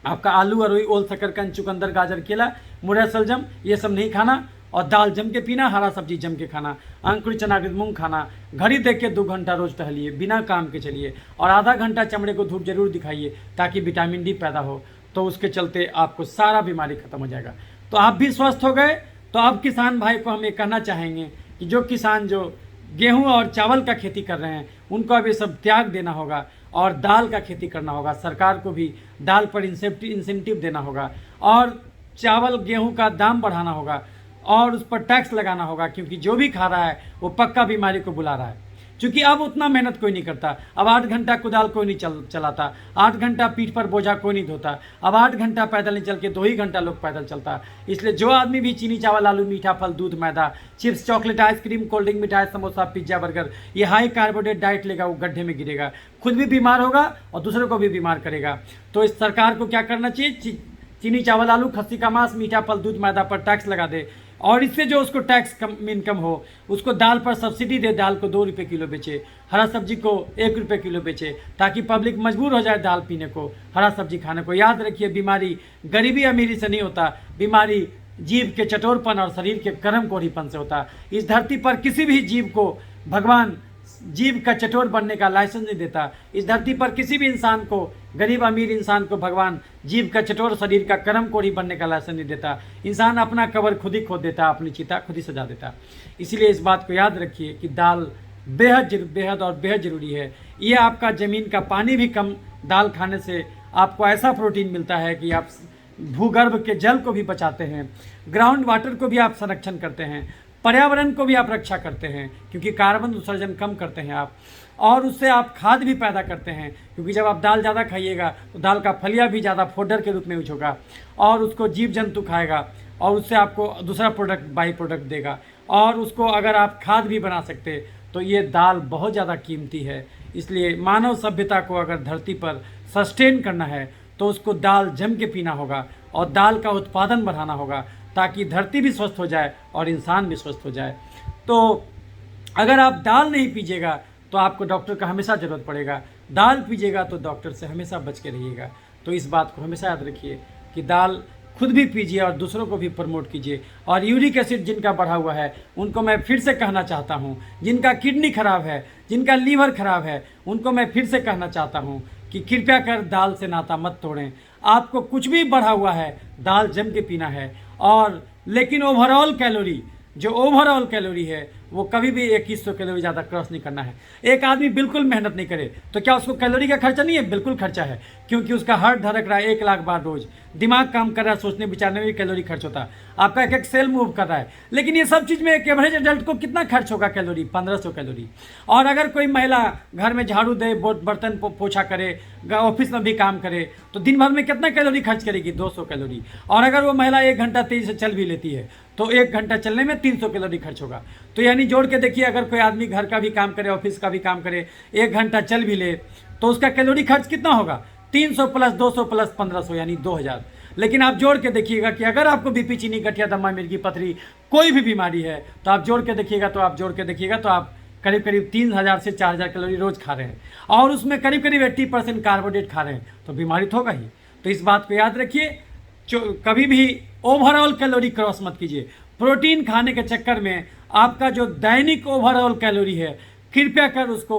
आपका आलू, अरुई, ओल, शकरकंद, चुकंदर, गाजर, केला, मुरई, सलजम, ये सब नहीं खाना। और दाल जम के पीना, हरा सब्जी जम के खाना, अंकुरित चना मूंग खाना। घड़ी देख के 2 घंटा रोज टहलिए, बिना काम के चलिए, और आधा घंटा चमड़े को धूप जरूर दिखाइए ताकि विटामिन डी पैदा हो। तो उसके चलते आपको सारा बीमारी खत्म हो जाएगा। तो आप भी स्वस्थ हो गए। तो अब किसान भाई को हम ये कहना चाहेंगे कि जो किसान जो गेहूँ और चावल का खेती कर रहे हैं उनको अब ये सब त्याग देना होगा और दाल का खेती करना होगा। सरकार को भी दाल पर इंसेंटिव देना होगा और चावल गेहूँ का दाम बढ़ाना होगा और उस पर टैक्स लगाना होगा, क्योंकि जो भी खा रहा है वो पक्का बीमारी को बुला रहा है। क्योंकि अब उतना मेहनत कोई नहीं करता। अब 8 घंटा कुदाल कोई नहीं चलाता, 8 घंटा पीठ पर बोझा कोई नहीं धोता। अब 8 घंटा पैदल नहीं चल के 2 ही घंटा लोग पैदल चलता। इसलिए जो आदमी भी चीनी, चावल, आलू, मीठा, फल, दूध, मैदा, chips, chocolate, ice cream, cold drink, मिठाई, समोसा, पिज्जा, बर्गर, ये हाई कार्बोहाइड्रेट डाइट लेगा वो गड्ढे में गिरेगा, खुद भी बीमार होगा और दूसरों को भी बीमार करेगा। तो इस सरकार को क्या करना चाहिए? चीनी, चावल, आलू, खस्सी का मांस, मीठा, फल, दूध, मैदा पर टैक्स लगा दे। और इससे जो उसको टैक्स कम इनकम हो, उसको दाल पर सब्सिडी दे, दाल को 2 रुपये किलो बेचे, हरा सब्जी को 1 रुपये किलो बेचे, ताकि पब्लिक मजबूर हो जाए दाल पीने को, हरा सब्जी खाने को। याद रखिए, बीमारी गरीबी अमीरी से नहीं होता, बीमारी जीव के चटोरपन और शरीर के कर्म कोढ़ीपन से होता। इस धरती पर किसी भी जीव को भगवान जीव का चटोर बनने का लाइसेंस नहीं देता। इस धरती पर किसी भी इंसान को, गरीब अमीर इंसान को भगवान जीव का चटोर शरीर का कर्म कोढ़ी बनने का लाइसेंस नहीं देता। इंसान अपना कब्र खुद ही खोद देता, अपनी चिता खुद ही सजा देता। इसीलिए इस बात को याद रखिए कि दाल बेहद और बेहद ज़रूरी है। ये आपका ज़मीन का पानी भी कम, दाल खाने से आपको ऐसा प्रोटीन मिलता है कि आप भूगर्भ के जल को भी बचाते हैं, ग्राउंड वाटर को भी आप संरक्षण करते हैं, पर्यावरण को भी आप रक्षा करते हैं, क्योंकि कार्बन उत्सर्जन कम करते हैं आप, और उससे आप खाद भी पैदा करते हैं। क्योंकि जब आप दाल ज़्यादा खाइएगा तो दाल का फलिया भी ज़्यादा फोडर के रूप में यूज होगा, और उसको जीव जंतु खाएगा, और उससे आपको दूसरा प्रोडक्ट, बाई प्रोडक्ट देगा। और उसको अगर आप खाद भी बना सकते तो ये दाल बहुत ज़्यादा कीमती है। इसलिए मानव सभ्यता को अगर धरती पर सस्टेन करना है तो उसको दाल जम के पीना होगा, और दाल का उत्पादन बढ़ाना होगा, ताकि धरती भी स्वस्थ हो जाए और इंसान भी स्वस्थ हो जाए। तो अगर आप दाल नहीं पीजिएगा तो आपको डॉक्टर का हमेशा ज़रूरत पड़ेगा, दाल पीजिएगा तो डॉक्टर से हमेशा बच के रहिएगा। तो इस बात को हमेशा याद रखिए कि दाल खुद भी पीजिए और दूसरों को भी प्रमोट कीजिए। और यूरिक एसिड जिनका बढ़ा हुआ है उनको मैं फिर से कहना चाहता हूँ, जिनका किडनी खराब है, जिनका लीवर खराब है, उनको मैं फिर से कहना चाहता हूँ कि कृपया कर दाल से नाता मत तोड़ें। आपको कुछ भी बढ़ा हुआ है, दाल जम के पीना है। और लेकिन ओवरऑल कैलोरी, जो ओवरऑल कैलोरी है वो कभी भी 2100 कैलोरी ज़्यादा क्रॉस नहीं करना है। एक आदमी बिल्कुल मेहनत नहीं करे तो क्या उसको कैलोरी का खर्चा नहीं है? बिल्कुल खर्चा है, क्योंकि उसका हार्ट धड़क रहा है 1 लाख बार रोज, दिमाग काम कर रहा है, सोचने विचारने में भी कैलोरी खर्च होता है, आपका एक सेल मूव कर रहा है। लेकिन ये सब चीज़ में एक एवरेज एडल्ट को कितना खर्च होगा कैलोरी? 1500 कैलोरी। और अगर कोई महिला घर में झाड़ू दे, बर्तन पोछा करे, ऑफिस में भी काम करे, तो दिन भर में कितना कैलोरी खर्च करेगी? 200 कैलोरी। और अगर वो महिला 1 घंटा तेज़ी से चल भी लेती है तो 1 घंटा चलने में 300 कैलोरी खर्च होगा। तो यानी जोड़ के देखिए, अगर कोई आदमी घर का भी काम करे, ऑफिस का भी काम करे, 1 घंटा चल भी ले तो उसका कैलोरी खर्च कितना होगा? 300 प्लस 200 प्लस 1500 यानी 2000। लेकिन आप जोड़ के देखिएगा कि अगर आपको बीपी, चीनी, गठिया, दमा, मिर्गी, पथरी, कोई भी बीमारी है तो आप जोड़ के देखिएगा, तो आप करीब करीब 3000 से 4000 कैलोरी रोज़ खा रहे हैं, और उसमें करीब करीब 80% कार्बोहाइड्रेट खा रहे हैं, तो बीमारी तो होगा ही। तो इस बात को याद रखिए, कभी भी ओवरऑल कैलोरी क्रॉस मत कीजिए। प्रोटीन खाने के चक्कर में आपका जो दैनिक ओवरऑल कैलोरी है, कृपया कर उसको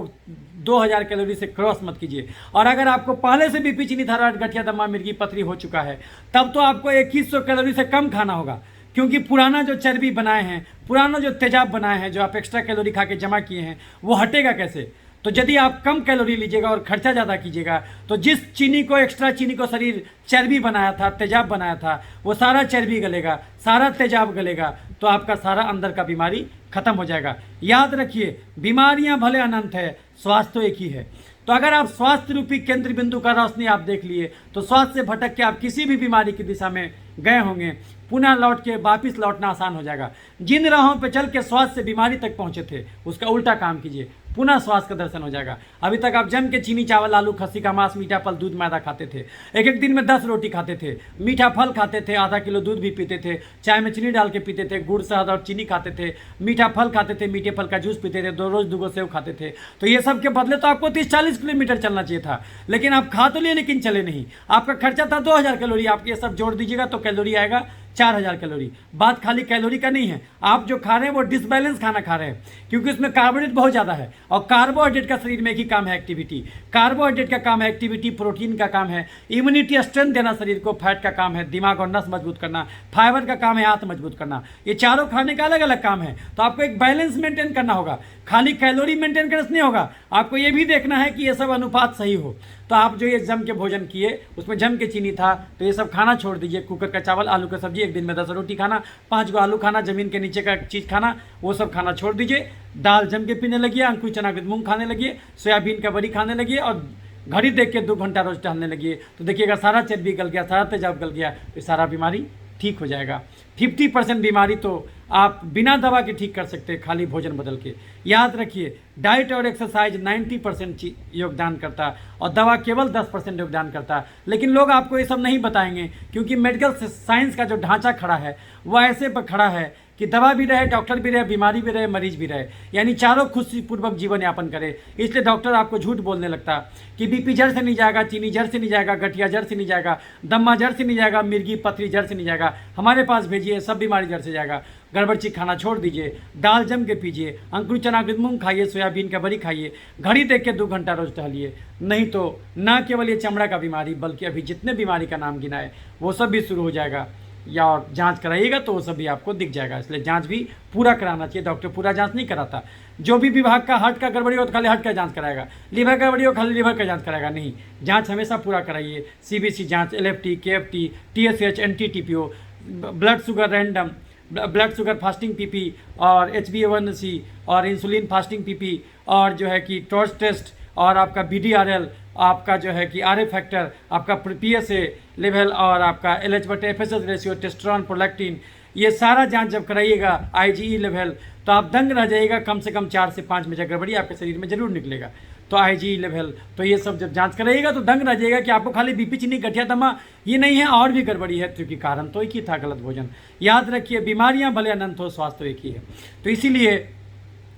2000 कैलोरी से क्रॉस मत कीजिए। और अगर आपको पहले से बीपी, चीनी, थायराइड, गठिया, दमा, मिर्गी, पथरी हो चुका है, तब तो आपको 2100 कैलोरी से कम खाना होगा, क्योंकि पुराना जो चर्बी बनाए हैं, पुराना जो तेजाब बनाए हैं, जो आप एक्स्ट्रा कैलोरी खा के जमा किए हैं, वो हटेगा कैसे? तो यदि आप कम कैलोरी लीजिएगा और खर्चा ज़्यादा कीजिएगा तो जिस चीनी को, एक्स्ट्रा चीनी को शरीर चर्बी बनाया था, तेजाब बनाया था, वो सारा चर्बी गलेगा, सारा तेजाब गलेगा, तो आपका सारा अंदर का बीमारी खत्म हो जाएगा। याद रखिए, बीमारियां भले अनंत है, स्वास्थ्य तो एक ही है। तो अगर आप स्वास्थ्य रूपी केंद्र बिंदु का रोशनी आप देख लिए तो स्वास्थ्य से भटक के आप किसी भी बीमारी की दिशा में गए होंगे, पुनः लौट के वापिस लौटना आसान हो जाएगा। जिन राहों पे चल के स्वास्थ्य से बीमारी तक पहुंचे थे उसका उल्टा काम कीजिए, पुनः स्वास्थ्य का दर्शन हो जाएगा। अभी तक आप जम के चीनी, चावल, आलू, खस्सी का मांस, मीठा फल, दूध, मैदा खाते थे, एक एक दिन में 10 रोटी खाते थे, मीठा फल खाते थे, आधा किलो दूध भी पीते थे, चाय में चीनी डाल के पीते थे, गुड़, शहद और चीनी खाते थे, मीठा फल खाते थे, मीठे फल का जूस पीते थे, 2 रोज 2 सेव खाते थे। तो ये सब के बदले तो आपको 30-40 किलोमीटर चलना चाहिए था, लेकिन आप खा तो लिए लेकिन चले नहीं। आपका खर्चा था 2000 कैलोरी, आप ये सब जोड़ दीजिएगा तो कैलोरी आएगा 4000 कैलोरी। बात खाली कैलोरी का नहीं है, आप जो खा रहे हैं वो डिसबैलेंस खाना खा रहे हैं, क्योंकि उसमें कार्बोहाइड्रेट बहुत ज़्यादा है। और कार्बोहाइड्रेट का शरीर में एक ही काम है, एक्टिविटी। कार्बोहाइड्रेट का काम है एक्टिविटी, प्रोटीन का काम है इम्यूनिटी, स्ट्रेंथ देना शरीर को, फैट का काम है दिमाग और नस मजबूत करना, फाइबर का काम है हाथ मजबूत करना। ये चारों खाने का अलग अलग काम है। तो आपको एक बैलेंस मेंटेन करना होगा, खाली कैलोरी मेंटेन करने से नहीं होगा, आपको ये भी देखना है कि ये सब अनुपात सही हो। तो आप जो ये जम के भोजन किए, उसमें जम के चीनी था, तो ये सब खाना छोड़ दीजिए। कुकर का चावल, आलू का सब्जी, एक दिन में 10 रोटी खाना, 5 गो आलू खाना, ज़मीन के नीचे का चीज़ खाना, वो सब खाना छोड़ दीजिए। दाल जम के पीने लगिए, अंकुर चना के मूंग खाने लगिए, सोयाबीन का बड़ी खाने लगिए, और घड़ी देख के 2 घंटा रोज टहलने लगिए। तो देखिएगा सारा चर्बी गल गया, सारा तेजाब गल गया, तो सारा बीमारी ठीक हो जाएगा। 50% बीमारी तो आप बिना दवा के ठीक कर सकते हैं, खाली भोजन बदल के। याद रखिए, डाइट और एक्सरसाइज 90% योगदान करता और दवा केवल 10% योगदान करता। लेकिन लोग आपको ये सब नहीं बताएंगे, क्योंकि मेडिकल साइंस का जो ढांचा खड़ा है वह ऐसे पर खड़ा है कि दवा भी रहे, डॉक्टर भी रहे, बीमारी भी रहे, मरीज भी रहे, यानी चारों खुशीपूर्वक जीवन यापन करे। इसलिए डॉक्टर आपको झूठ बोलने लगता कि बीपी जड़ से नहीं जाएगा, चीनी जड़ से नहीं जाएगा, गठिया जड़ से नहीं जाएगा, दम्मा जड़ से नहीं जाएगा, मिर्गी पथरी जड़ से नहीं जाएगा, हमारे पास भेजिए, सब बीमारी जड़ से जाएगा। गड़बड़ चीज खाना छोड़ दीजिए, दाल जम के पीजिए, अंकुर चना मूंग खाइए, सोयाबीन का बड़ी खाइए, घड़ी देख के 2 घंटा रोज टहलिए। नहीं तो न केवल ये चमड़ा का बीमारी बल्कि अभी जितने बीमारी का नाम गिना है वो सब भी शुरू हो जाएगा। या और जांच कराइएगा तो वो सब भी आपको दिख जाएगा। इसलिए जांच भी पूरा कराना चाहिए। डॉक्टर पूरा जांच नहीं कराता। जो भी विभाग का हार्ट का गड़बड़ी हो तो खाली हार्ट का जांच कराएगा, लिवर का गड़बड़ी हो खाली लिवर का जांच कराएगा। नहीं, जांच हमेशा पूरा कराइए। सीबीसी जांच, LFT, KFT, TSH, anti TPO, blood sugar random, blood sugar fasting PP और HbA1c और इंसुलिन फास्टिंग पीपी और जो है कि टॉर्च टेस्ट और आपका BDRL, आपका जो है कि RA फैक्टर, आपका PSA लेवल और आपका LH/FSH रेशियो, टेस्टोस्टेरोन, प्रोलैक्टिन, ये सारा जांच जब कराइएगा, IgE लेवल, तो आप दंग रह जाइएगा। कम से कम 4 से 5 मेजर गड़बड़ी आपके शरीर में जरूर निकलेगा। तो IgE लेवल, तो ये सब जब जांच कराइएगा तो दंग रह जाइएगा कि आपको खाली बीपी, चीनी, गठिया, दमा ये नहीं है, और भी गड़बड़ी है, क्योंकि कारण तो एक ही था, गलत भोजन। याद रखिए, बीमारियां भले अनंत हो, स्वास्थ्य तो एक ही है। तो इसीलिए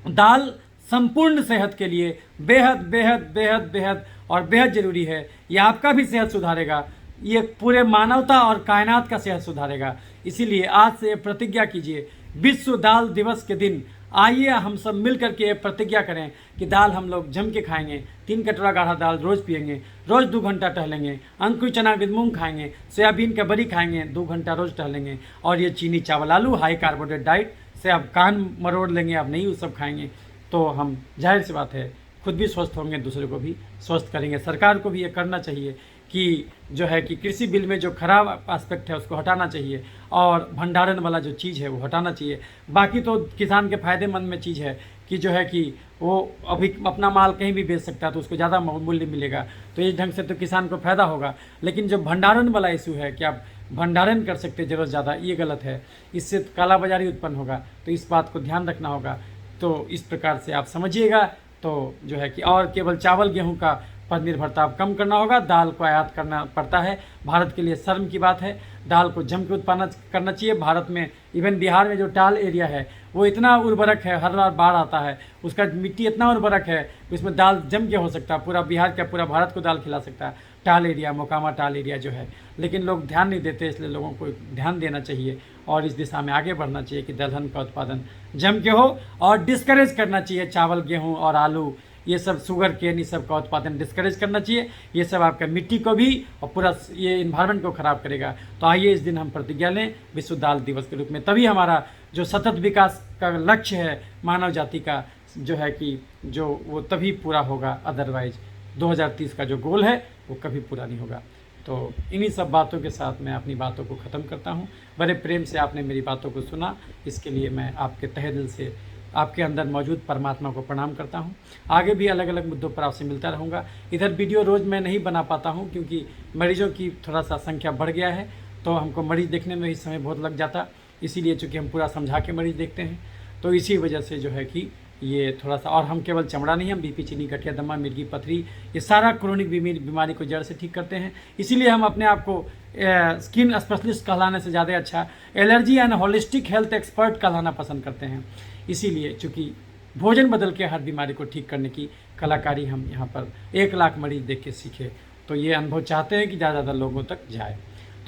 दाल संपूर्ण सेहत के लिए बेहद बेहद बेहद बेहद और बेहद जरूरी है। ये आपका भी सेहत सुधारेगा, ये पूरे मानवता और कायनात का सेहत सुधारेगा। इसीलिए आज से प्रतिज्ञा कीजिए, विश्व दाल दिवस के दिन आइए हम सब मिल करके प्रतिज्ञा करें कि दाल हम लोग जम के खाएंगे। 3 कटोरा गाढ़ा दाल रोज़ पिएंगे, रोज़ 2 घंटा टहलेंगे, अंकुर चना मूंग खाएंगे, सोयाबीन का बड़ी खाएंगे, 2 घंटा रोज़ टहलेंगे। और ये चीनी चावल आलू हाई कार्बोहाइड्रेट डाइट से आप कान मरोड़ लेंगे, आप नहीं वो सब खाएंगे, तो हम जाहिर सी बात है खुद भी स्वस्थ होंगे, दूसरे को भी स्वस्थ करेंगे। सरकार को भी ये करना चाहिए कि जो है कि कृषि बिल में जो खराब एस्पेक्ट है उसको हटाना चाहिए और भंडारण वाला जो चीज़ है वो हटाना चाहिए। बाकी तो किसान के फ़ायदेमंद में चीज़ है कि जो है कि वो अभी अपना माल कहीं भी बेच सकता है तो उसको ज़्यादा मूल्य मिलेगा, तो इस ढंग से तो किसान को फ़ायदा होगा। लेकिन जो भंडारण वाला इशू है कि आप भंडारण कर सकते ज़रूरत ज़्यादा, ये गलत है, इससे काला बाजारी उत्पन्न होगा। तो इस बात को ध्यान रखना होगा। तो इस प्रकार से आप समझिएगा, तो जो है कि और केवल चावल गेहूं का पर निर्भरता आप कम करना होगा। दाल को आयात करना पड़ता है, भारत के लिए शर्म की बात है। दाल को जम के उत्पादन करना चाहिए। भारत में, इवन बिहार में जो टाल एरिया है वो इतना उर्वरक है, हर बार बाढ़ आता है, उसका मिट्टी इतना उर्वरक है उसमें दाल जम के हो सकता है। पूरा बिहार क्या पूरा भारत को दाल खिला सकता है टाल एरिया, मोकामा टाल एरिया जो है। लेकिन लोग ध्यान नहीं देते, इसलिए लोगों को ध्यान देना चाहिए और इस दिशा में आगे बढ़ना चाहिए कि दलहन का उत्पादन जम के हो। और डिस्करेज करना चाहिए चावल, गेहूँ और आलू, ये सब शुगर केन, इस सब का उत्पादन डिस्करेज करना चाहिए। ये सब आपका मिट्टी को भी और पूरा ये इन्वायरमेंट को ख़राब करेगा। तो आइए इस दिन हम प्रतिज्ञा लें विश्व दाल दिवस के रूप में, तभी हमारा जो सतत विकास का लक्ष्य है मानव जाति का जो है कि जो वो तभी पूरा होगा। अदरवाइज 2030 का जो गोल है वो कभी पूरा नहीं होगा। तो इन्हीं सब बातों के साथ मैं अपनी बातों को ख़त्म करता हूँ। बड़े प्रेम से आपने मेरी बातों को सुना, इसके लिए मैं आपके तहे दिल से आपके अंदर मौजूद परमात्मा को प्रणाम करता हूं। आगे भी अलग अलग मुद्दों पर आपसे मिलता रहूँगा। इधर वीडियो रोज़ मैं नहीं बना पाता हूं क्योंकि मरीजों की थोड़ा सा संख्या बढ़ गया है, तो हमको मरीज़ देखने में ही समय बहुत लग जाता, इसीलिए चूँकि हम पूरा समझा के मरीज़ देखते हैं, तो इसी वजह से जो है कि ये थोड़ा सा। और हम केवल चमड़ा नहीं, हम बीपी, चीनी, गठिया, दमा, मिर्गी, पथरी, ये सारा क्रोनिक बीमारी को जड़ से ठीक करते हैं। इसीलिए हम अपने आप को स्किन स्पेशलिस्ट कहलाने से ज़्यादा अच्छा allergy and holistic health expert कहलाना पसंद करते हैं। इसीलिए चूँकि भोजन बदल के हर बीमारी को ठीक करने की कलाकारी हम यहाँ पर 1 लाख मरीज देख के सीखे, तो ये अनुभव चाहते हैं कि ज़्यादा ज़्यादा लोगों तक जाए।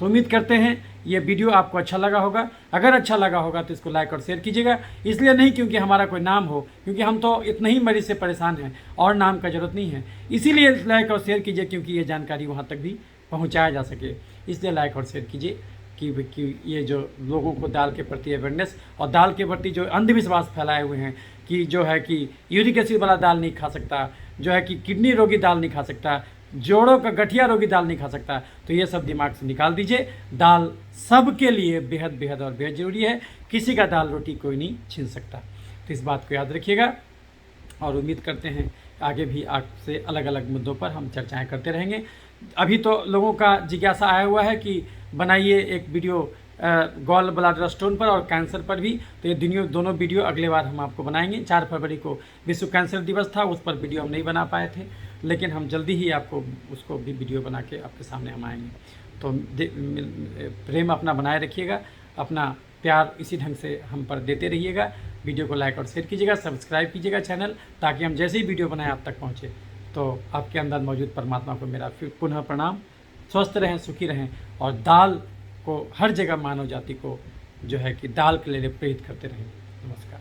तो उम्मीद करते हैं ये वीडियो आपको अच्छा लगा होगा। अगर अच्छा लगा होगा तो इसको लाइक और शेयर कीजिएगा। इसलिए नहीं क्योंकि हमारा कोई नाम हो, क्योंकि हम तो इतने ही मरीज से परेशान हैं और नाम का ज़रूरत नहीं है। इसीलिए लाइक और शेयर कीजिए क्योंकि ये जानकारी वहाँ तक भी पहुँचाया जा सके, इसलिए लाइक और शेयर कीजिए कि ये जो लोगों को दाल के प्रति अवेयरनेस और दाल के प्रति जो अंधविश्वास फैलाए हुए हैं कि जो है कि यूरिक एसिड वाला दाल नहीं खा सकता, जो है कि किडनी रोगी दाल नहीं खा सकता, जोड़ों का गठिया रोगी दाल नहीं खा सकता, तो ये सब दिमाग से निकाल दीजिए। दाल सबके लिए बेहद बेहद और बेहद ज़रूरी है। किसी का दाल रोटी कोई नहीं छीन सकता। तो इस बात को याद रखिएगा और उम्मीद करते हैं आगे भी आपसे अलग अलग मुद्दों पर हम चर्चाएं करते रहेंगे। अभी तो लोगों का जिज्ञासा आया हुआ है कि बनाइए एक वीडियो गॉल ब्लैडर स्टोन पर और कैंसर पर भी, तो ये दोनों वीडियो अगले बार हम आपको बनाएंगे। 4 फरवरी को विश्व कैंसर दिवस था, उस पर वीडियो हम नहीं बना पाए थे, लेकिन हम जल्दी ही आपको उसको भी वीडियो बना के आपके सामने हम आएंगे। तो प्रेम अपना बनाए रखिएगा, अपना प्यार इसी ढंग से हम पर देते रहिएगा। वीडियो को लाइक और शेयर कीजिएगा, सब्सक्राइब कीजिएगा चैनल, ताकि हम जैसे ही वीडियो बनाएं आप तक पहुँचे। तो आपके अंदर मौजूद परमात्मा को मेरा फिर पुनः प्रणाम। स्वस्थ रहें, सुखी रहें, और दाल को हर जगह मानव जाति को जो है कि दाल के लिए प्रेरित करते रहें। नमस्कार।